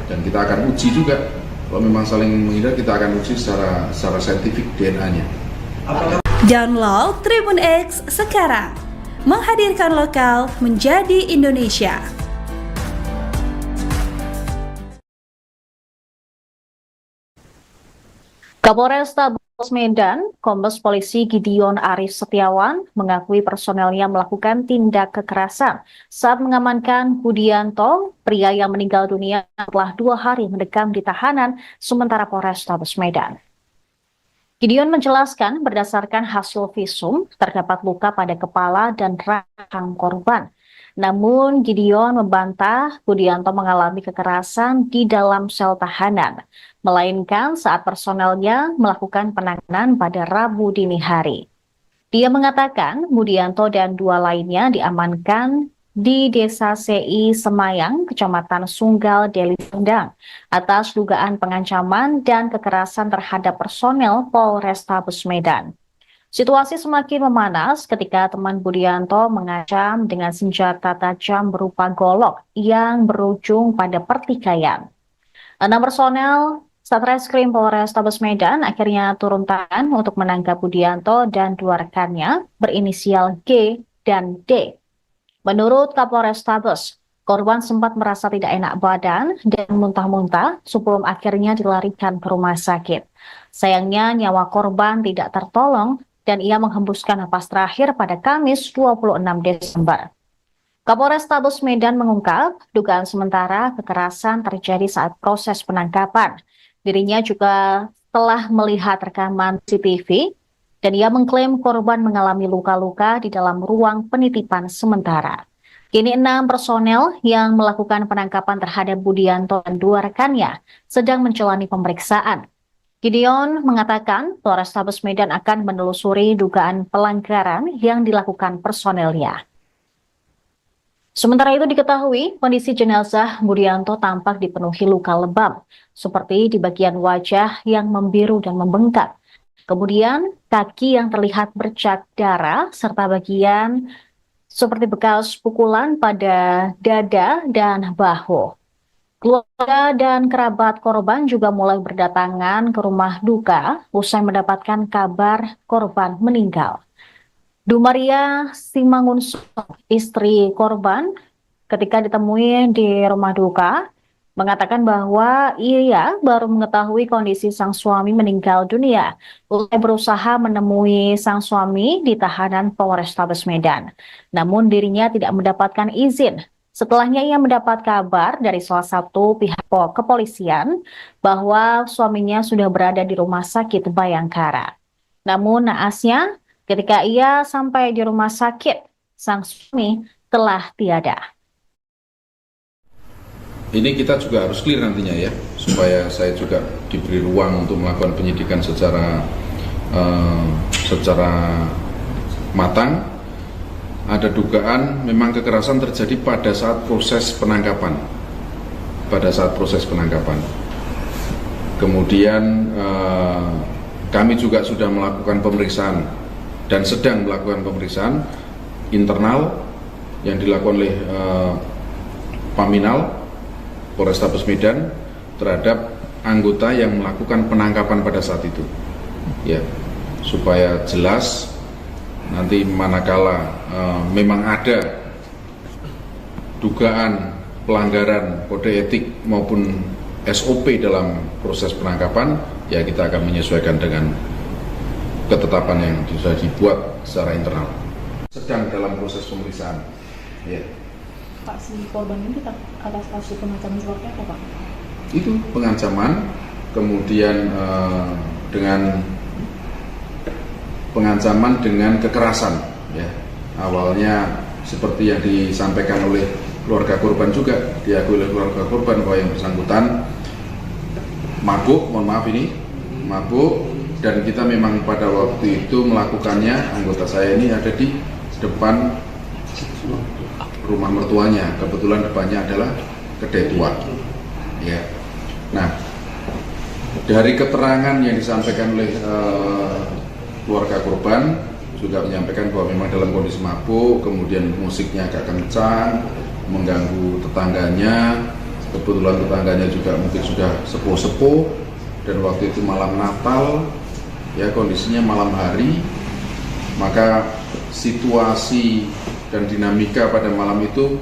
[SPEAKER 2] Dan kita akan uji juga, kalau memang saling menghindar kita akan uji secara saintifik DNA-nya.
[SPEAKER 5] Download Tribun X sekarang, menghadirkan lokal menjadi Indonesia.
[SPEAKER 1] Kapolrestabes Medan, Kombes Polisi Gideon Aris Setiawan mengakui personelnya melakukan tindak kekerasan saat mengamankan Budianto, pria yang meninggal dunia setelah 2 hari mendekam di tahanan sementara Polrestabes Medan. Gideon menjelaskan berdasarkan hasil visum terdapat luka pada kepala dan rahang korban. Namun Gideon membantah Budianto mengalami kekerasan di dalam sel tahanan, melainkan saat personelnya melakukan penanganan pada Rabu dini hari. Dia mengatakan Budianto dan dua lainnya diamankan di Desa CI Semayang, Kecamatan Sunggal, Deli Serdang, atas dugaan pengancaman dan kekerasan terhadap personel Polrestabes Medan. Situasi semakin memanas ketika teman Budianto mengancam dengan senjata tajam berupa golok yang berujung pada pertikaian. 6 personel Satreskrim Polrestabes Medan akhirnya turun tangan untuk menangkap Budianto dan dua rekannya berinisial G dan D. Menurut Kapolrestabes, korban sempat merasa tidak enak badan dan muntah-muntah sebelum akhirnya dilarikan ke rumah sakit. Sayangnya nyawa korban tidak tertolong dan ia menghembuskan napas terakhir pada Kamis 26 Desember. Kapolrestabes Medan mengungkap dugaan sementara kekerasan terjadi saat proses penangkapan. Dirinya juga telah melihat rekaman CCTV dan ia mengklaim korban mengalami luka-luka di dalam ruang penitipan sementara. Kini 6 personel yang melakukan penangkapan terhadap Budianto dan dua rekannya sedang menjalani pemeriksaan. Gideon mengatakan Polrestabes Medan akan menelusuri dugaan pelanggaran yang dilakukan personelnya. Sementara itu diketahui kondisi jenazah Budianto tampak dipenuhi luka lebam, seperti di bagian wajah yang membiru dan membengkak. Kemudian kaki yang terlihat bercak darah serta bagian seperti bekas pukulan pada dada dan bahu. Keluarga dan kerabat korban juga mulai berdatangan ke rumah duka usai mendapatkan kabar korban meninggal. Dumaria Simangunso, istri korban, ketika ditemui di rumah duka, mengatakan bahwa ia baru mengetahui kondisi sang suami meninggal dunia usai berusaha menemui sang suami di tahanan Polrestabes Medan. Namun dirinya tidak mendapatkan izin. Setelahnya ia mendapat kabar dari salah satu pihak kepolisian bahwa suaminya sudah berada di rumah sakit Bayangkara. Namun naasnya ketika ia sampai di rumah sakit, sang suami telah tiada.
[SPEAKER 2] Ini kita juga harus clear nantinya ya, supaya saya juga diberi ruang untuk melakukan penyidikan secara matang. Ada dugaan memang kekerasan terjadi pada saat proses penangkapan. Kemudian kami juga sudah melakukan pemeriksaan dan sedang melakukan pemeriksaan internal yang dilakukan oleh Paminal Polrestabes Medan terhadap anggota yang melakukan penangkapan pada saat itu, ya, supaya jelas nanti manakala memang ada dugaan pelanggaran kode etik maupun SOP dalam proses penangkapan, ya kita akan menyesuaikan dengan ketetapan yang sudah dibuat secara internal. Sedang dalam proses pemeriksaan. Ya.
[SPEAKER 3] Pak, si korban ini atas kasus pengancaman seperti apa, Pak?
[SPEAKER 2] Itu pengancaman, kemudian dengan pengancaman dengan kekerasan, ya. Awalnya seperti yang disampaikan oleh keluarga korban juga, diakui oleh keluarga korban bahwa yang bersangkutan mabuk, dan kita memang pada waktu itu melakukannya, anggota saya ini ada di depan rumah mertuanya, kebetulan depannya adalah kedai tua, ya. Nah, dari keterangan yang disampaikan oleh keluarga korban juga menyampaikan bahwa memang dalam kondisi mabuk, kemudian musiknya agak kencang, mengganggu tetangganya. Kebetulan tetangganya juga mungkin sudah sepuh-sepuh, dan waktu itu malam Natal, ya kondisinya malam hari, maka situasi dan dinamika pada malam itu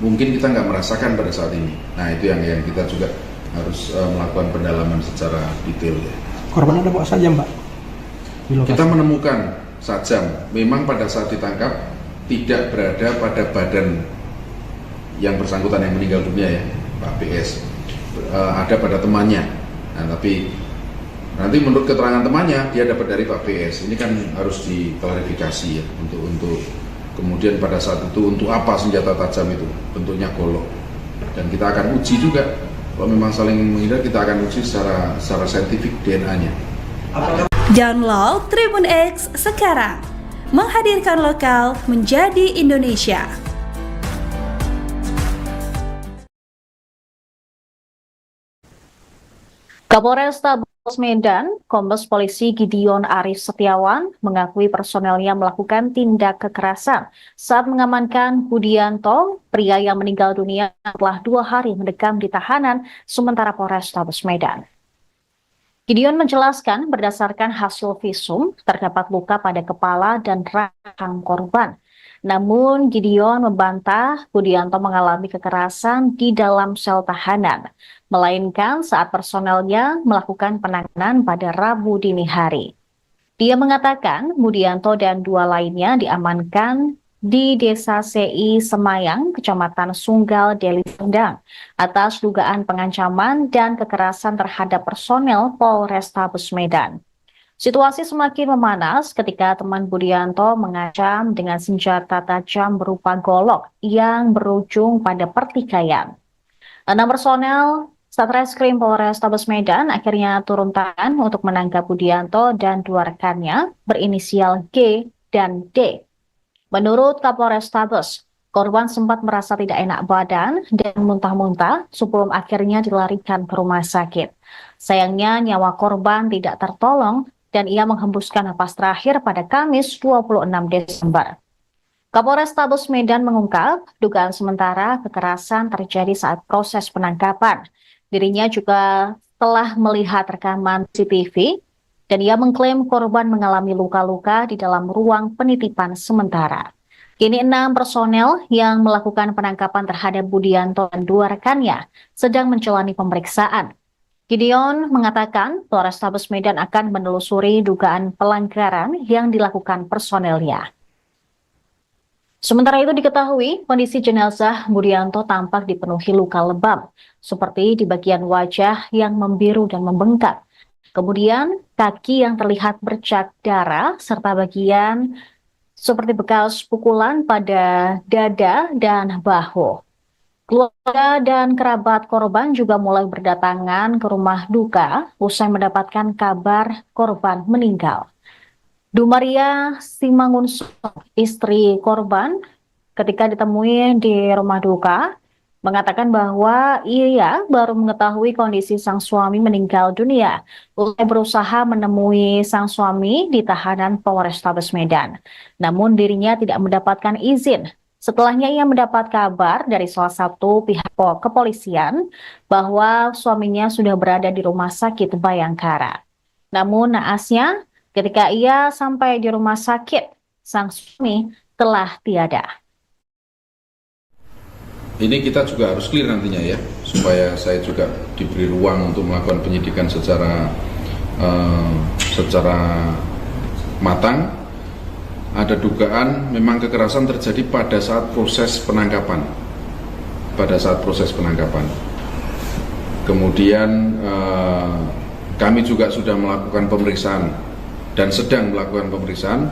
[SPEAKER 2] mungkin kita nggak merasakan pada saat ini. Nah itu yang kita juga harus melakukan pendalaman secara detail, ya.
[SPEAKER 4] Korban ada bawa sajam, Pak?
[SPEAKER 2] Kita menemukan sajam, memang pada saat ditangkap tidak berada pada badan yang bersangkutan yang meninggal dunia, ya, Pak PS, ada pada temannya. Nah, tapi nanti menurut keterangan temannya dia dapat dari Pak PS. Ini kan harus diklarifikasi, ya, untuk Kemudian pada saat itu untuk apa senjata tajam itu? Bentuknya golok. Dan kita akan uji juga. Kalau memang saling menghindar, kita akan uji secara saintifik DNA-nya.
[SPEAKER 5] Download Tribun X sekarang. Menghadirkan lokal menjadi Indonesia.
[SPEAKER 1] Kapolresta Medan, Kombes Polisi Gideon Aris Setiawan mengakui personelnya melakukan tindak kekerasan saat mengamankan Budianto, pria yang meninggal dunia setelah 2 hari mendekam di tahanan sementara Polrestabes Medan. Gideon menjelaskan berdasarkan hasil visum terdapat luka pada kepala dan rahang korban. Namun Gideon membantah Budianto mengalami kekerasan di dalam sel tahanan, melainkan saat personelnya melakukan penanganan pada Rabu dini hari. Dia mengatakan Budianto dan 2 lainnya diamankan di Desa CI Semayang, Kecamatan Sunggal, Deli Serdang, atas dugaan pengancaman dan kekerasan terhadap personel Polrestabes Medan. Situasi semakin memanas ketika teman Budianto mengancam dengan senjata tajam berupa golok yang berujung pada pertikaian. 6 personel Satreskrim Polrestabes Medan akhirnya turun tangan untuk menangkap Budianto dan 2 rekannya berinisial G dan D. Menurut Kapolrestabes, korban sempat merasa tidak enak badan dan muntah-muntah sebelum akhirnya dilarikan ke rumah sakit. Sayangnya nyawa korban tidak tertolong dan ia menghembuskan napas terakhir pada Kamis 26 Desember. Kapolrestabes Medan mengungkap dugaan sementara kekerasan terjadi saat proses penangkapan. Dirinya juga telah melihat rekaman CCTV dan ia mengklaim korban mengalami luka-luka di dalam ruang penitipan sementara. Kini 6 personel yang melakukan penangkapan terhadap Budianto dan 2 rekannya sedang menjalani pemeriksaan. Gideon mengatakan Polrestabes Medan akan menelusuri dugaan pelanggaran yang dilakukan personelnya. Sementara itu diketahui kondisi jenazah Budianto tampak dipenuhi luka lebam, seperti di bagian wajah yang membiru dan membengkak. Kemudian kaki yang terlihat bercak darah serta bagian seperti bekas pukulan pada dada dan bahu. Keluarga dan kerabat korban juga mulai berdatangan ke rumah duka usai mendapatkan kabar korban meninggal. Dumaria Simangunso, istri korban, ketika ditemui di rumah duka, mengatakan bahwa ia baru mengetahui kondisi sang suami meninggal dunia usai berusaha menemui sang suami di tahanan Polrestabes Medan. Namun dirinya tidak mendapatkan izin. Setelahnya ia mendapat kabar dari salah satu pihak kepolisian bahwa suaminya sudah berada di rumah sakit Bayangkara. Namun naasnya ketika ia sampai di rumah sakit, sang suami telah tiada.
[SPEAKER 2] Ini kita juga harus clear nantinya ya, supaya saya juga diberi ruang untuk melakukan penyidikan secara matang. Ada dugaan memang kekerasan terjadi pada saat proses penangkapan. Kemudian kami juga sudah melakukan pemeriksaan dan sedang melakukan pemeriksaan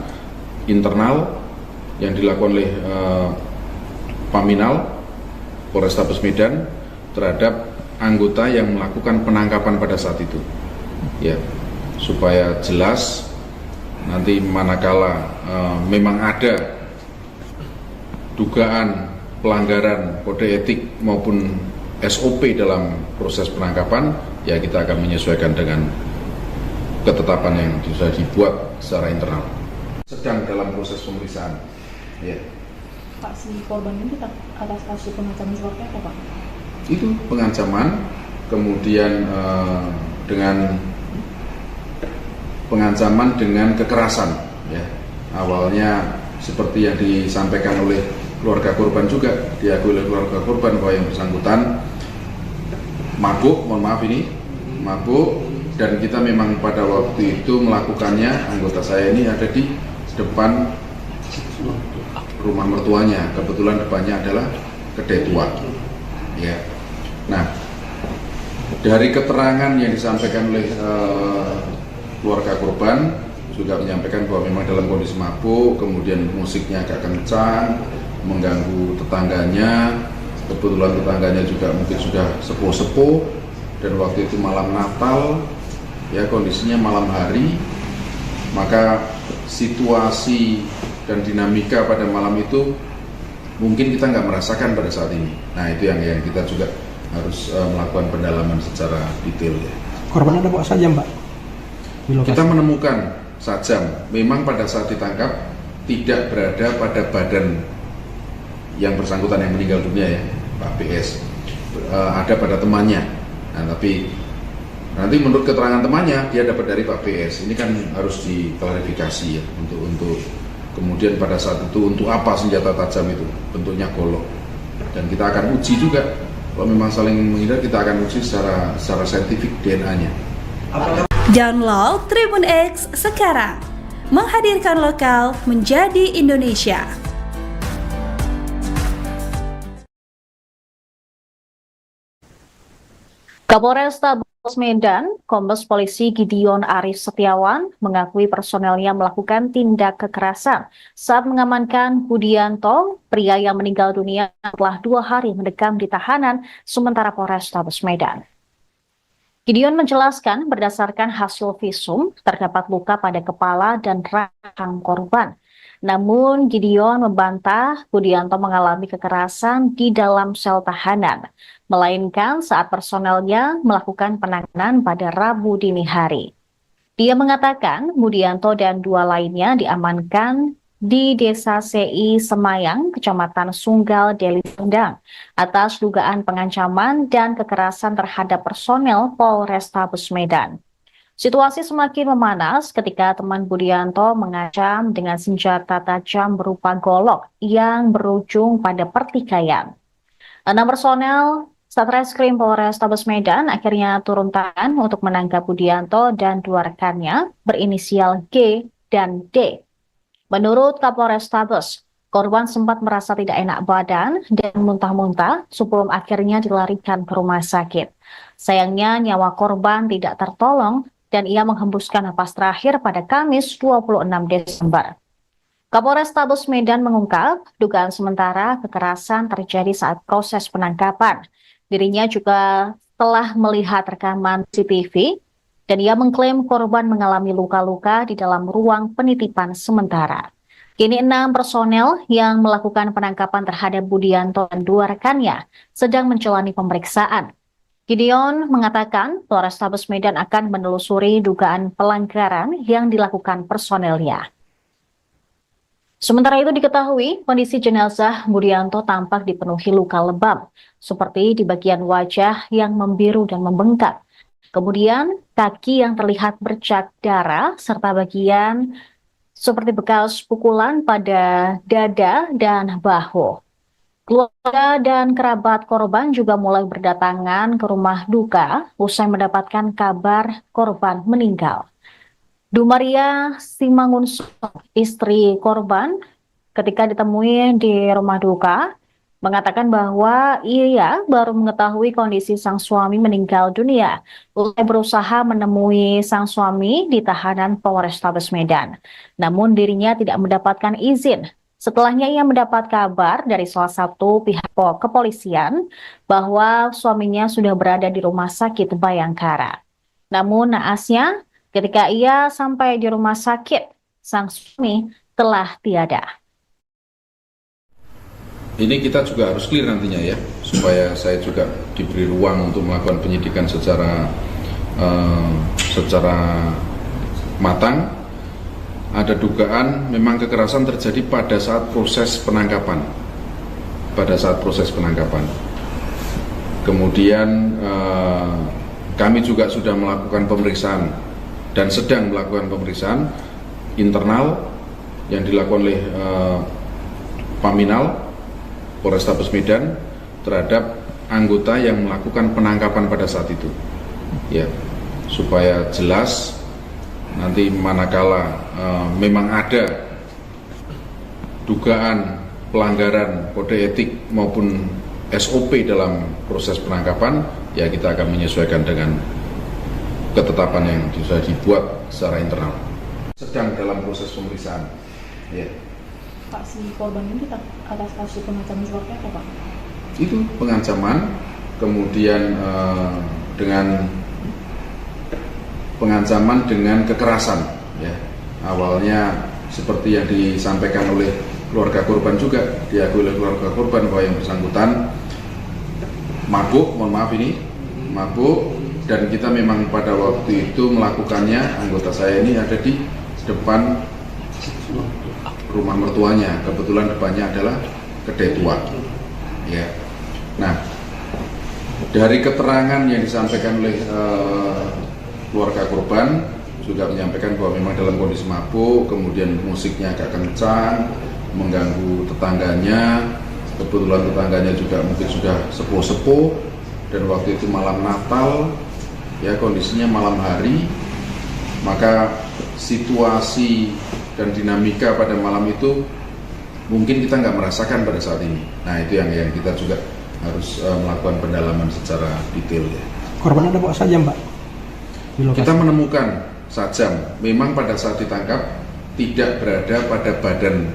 [SPEAKER 2] internal yang dilakukan oleh Paminal Polrestabes Medan terhadap anggota yang melakukan penangkapan pada saat itu. Ya, supaya jelas nanti manakala memang ada dugaan pelanggaran kode etik maupun SOP dalam proses penangkapan, ya kita akan menyesuaikan dengan ketetapan yang sudah dibuat secara internal. Sedang dalam proses pemeriksaan. Ya.
[SPEAKER 3] Pak, si korban ini atas kasus pengancaman seperti apa, Pak?
[SPEAKER 2] Itu pengancaman, kemudian dengan pengancaman dengan kekerasan, ya. Awalnya seperti yang disampaikan oleh keluarga korban juga, diakui oleh keluarga korban bahwa yang bersangkutan mabuk, dan kita memang pada waktu itu melakukannya, anggota saya ini ada di depan rumah mertuanya, kebetulan depannya adalah kedai tua, ya. Nah, dari keterangan yang disampaikan oleh keluarga korban juga menyampaikan bahwa memang dalam kondisi mabuk, kemudian musiknya agak kencang, mengganggu tetangganya. Kebetulan tetangganya juga mungkin sudah sepuh-sepuh, dan waktu itu malam Natal, ya kondisinya malam hari, maka situasi dan dinamika pada malam itu mungkin kita nggak merasakan pada saat ini. Nah itu yang kita juga harus melakukan pendalaman secara detail ya.
[SPEAKER 4] Korban ada bawa sajam, Pak? Di lokasi.
[SPEAKER 2] Kita menemukan sajam, memang pada saat ditangkap tidak berada pada badan yang bersangkutan yang meninggal dunia ya, Pak PS, ada pada temannya. Nah tapi nanti menurut keterangan temannya dia dapat dari Pak PS. Ini kan harus diklarifikasi ya, untuk kemudian pada saat itu untuk apa senjata tajam itu, bentuknya golok. Dan kita akan uji juga, kalau memang saling menghindar kita akan uji secara saintifik DNA-nya.
[SPEAKER 5] Download Tribun X sekarang, menghadirkan lokal menjadi Indonesia.
[SPEAKER 1] Kapolresta Medan, Kombes Polisi Gideon Aris Setiawan mengakui personelnya melakukan tindak kekerasan saat mengamankan Budianto, pria yang meninggal dunia setelah 2 hari mendekam di tahanan sementara Polrestabes Medan. Gideon menjelaskan berdasarkan hasil visum terdapat luka pada kepala dan rahang korban. Namun Gideon membantah Budianto mengalami kekerasan di dalam sel tahanan, melainkan saat personelnya melakukan penanganan pada Rabu dini hari. Dia mengatakan Budianto dan 2 lainnya diamankan di Desa CI Semayang, Kecamatan Sunggal, Deli Serdang, atas dugaan pengancaman dan kekerasan terhadap personel Polrestabes Medan. Situasi semakin memanas ketika teman Budianto mengancam dengan senjata tajam berupa golok yang berujung pada pertikaian. 6 personel Satreskrim Polrestabes Medan akhirnya turun tangan untuk menangkap Budianto dan 2 rekannya berinisial G dan D. Menurut Kapolrestabes, korban sempat merasa tidak enak badan dan muntah-muntah sebelum akhirnya dilarikan ke rumah sakit. Sayangnya nyawa korban tidak tertolong dan ia menghembuskan napas terakhir pada Kamis 26 Desember. Kapolrestabes Medan mengungkap dugaan sementara kekerasan terjadi saat proses penangkapan. Dirinya juga telah melihat rekaman CCTV dan ia mengklaim korban mengalami luka-luka di dalam ruang penitipan sementara. Kini 6 personel yang melakukan penangkapan terhadap Budianto dan 2 rekannya sedang menjalani pemeriksaan. Gideon mengatakan Polrestabes Medan akan menelusuri dugaan pelanggaran yang dilakukan personelnya. Sementara itu diketahui kondisi jenazah Budianto tampak dipenuhi luka lebam, seperti di bagian wajah yang membiru dan membengkak. Kemudian kaki yang terlihat bercak darah serta bagian seperti bekas pukulan pada dada dan bahu. Keluarga dan kerabat korban juga mulai berdatangan ke rumah duka usai mendapatkan kabar korban meninggal. Dumaria Simangunso, istri korban, ketika ditemui di rumah duka, mengatakan bahwa ia baru mengetahui kondisi sang suami meninggal dunia usai berusaha menemui sang suami di tahanan Polrestabes Medan. Namun dirinya tidak mendapatkan izin. Setelahnya ia mendapat kabar dari salah satu pihak kepolisian bahwa suaminya sudah berada di rumah sakit Bayangkara. Namun naasnya ketika ia sampai di rumah sakit, sang suami telah tiada.
[SPEAKER 2] Ini kita juga harus clear nantinya ya, supaya saya juga diberi ruang untuk melakukan penyidikan secara matang. Ada dugaan memang kekerasan terjadi pada saat proses penangkapan. Kemudian kami juga sudah melakukan pemeriksaan dan sedang melakukan pemeriksaan internal yang dilakukan oleh Paminal Polrestabes Medan terhadap anggota yang melakukan penangkapan pada saat itu, ya, supaya jelas nanti manakala memang ada dugaan pelanggaran kode etik maupun SOP dalam proses penangkapan, ya kita akan menyesuaikan dengan ketetapan yang sudah dibuat secara internal. sedang dalam proses pemeriksaan. Ya.
[SPEAKER 3] Pak, si korban ini atas kasus pengancaman seperti apa, Pak?
[SPEAKER 2] Itu pengancaman, kemudian dengan pengancaman dengan kekerasan. Ya. Awalnya seperti yang disampaikan oleh keluarga korban juga, diakui oleh keluarga korban bahwa yang bersangkutan mabuk, mabuk, dan kita memang pada waktu itu melakukannya, anggota saya ini ada di depan rumah mertuanya, kebetulan depannya adalah kedai tua. Ya. Nah, dari keterangan yang disampaikan oleh keluarga korban juga menyampaikan bahwa memang dalam kondisi mabuk, kemudian musiknya agak kencang, mengganggu tetangganya. Kebetulan tetangganya juga mungkin sudah sepuh-sepuh, dan waktu itu malam Natal, ya kondisinya malam hari, maka situasi dan dinamika pada malam itu mungkin kita nggak merasakan pada saat ini. Nah, itu yang kita juga harus melakukan pendalaman secara detail ya.
[SPEAKER 4] Korban ada bawa sajam, Pak? Di lokasi.
[SPEAKER 2] Kita menemukan sajam, memang pada saat ditangkap tidak berada pada badan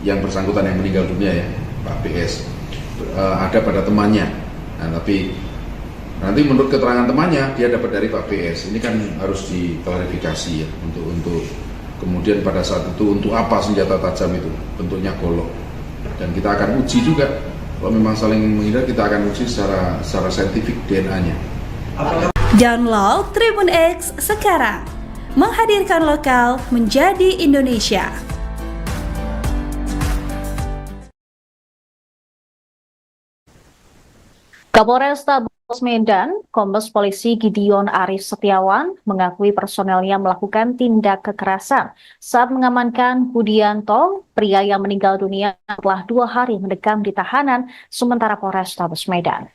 [SPEAKER 2] yang bersangkutan yang meninggal dunia ya, Pak PS, ada pada temannya. Nah, tapi nanti menurut keterangan temannya dia dapat dari Pak PS. Ini kan harus diklarifikasi ya, untuk kemudian pada saat itu untuk apa senjata tajam itu, bentuknya golok. Dan kita akan uji juga, kalau memang saling menghindar kita akan uji secara saintifik DNA-nya.
[SPEAKER 5] Download Tribun X sekarang, menghadirkan lokal menjadi Indonesia.
[SPEAKER 1] Kapolresta Medan, Kombes Polisi Gideon Aris Setiawan mengakui personelnya melakukan tindak kekerasan saat mengamankan Budianto, pria yang meninggal dunia setelah 2 hari mendekam di tahanan sementara Polrestabes Medan.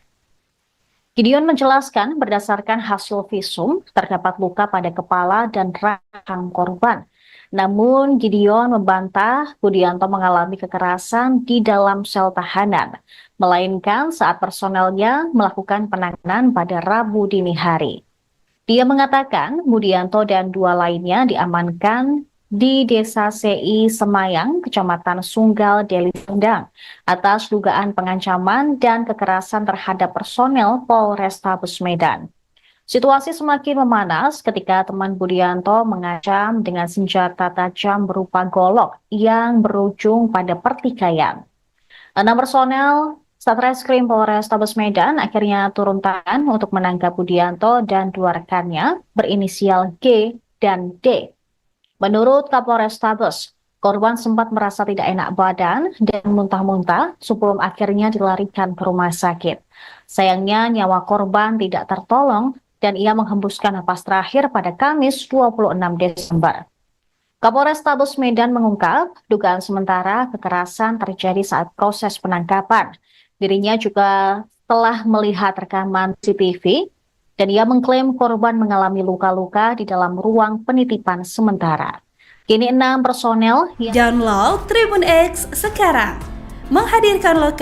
[SPEAKER 1] Gideon menjelaskan berdasarkan hasil visum terdapat luka pada kepala dan rahang korban. Namun Gideon membantah Budianto mengalami kekerasan di dalam sel tahanan, melainkan saat personelnya melakukan penanganan pada Rabu dini hari. Dia mengatakan Budianto dan 2 lainnya diamankan di Desa CI Semayang, Kecamatan Sunggal, Deli Serdang, atas dugaan pengancaman dan kekerasan terhadap personel Polrestabes Medan. Situasi semakin memanas ketika teman Budianto mengancam dengan senjata tajam berupa golok yang berujung pada pertikaian. 6 personel Satreskrim Polrestabes Medan akhirnya turun tangan untuk menangkap Budianto dan 2 rekannya berinisial G dan D. Menurut Kapolrestabes, korban sempat merasa tidak enak badan dan muntah-muntah sebelum akhirnya dilarikan ke rumah sakit. Sayangnya nyawa korban tidak tertolong dan ia menghembuskan napas terakhir pada Kamis 26 Desember. Kapolrestabes Medan mengungkap dugaan sementara kekerasan terjadi saat proses penangkapan. Dirinya juga telah melihat rekaman CCTV dan ia mengklaim korban mengalami luka-luka di dalam ruang penitipan sementara. Kini 6 personel yang
[SPEAKER 5] Download Tribun X sekarang, menghadirkan lokal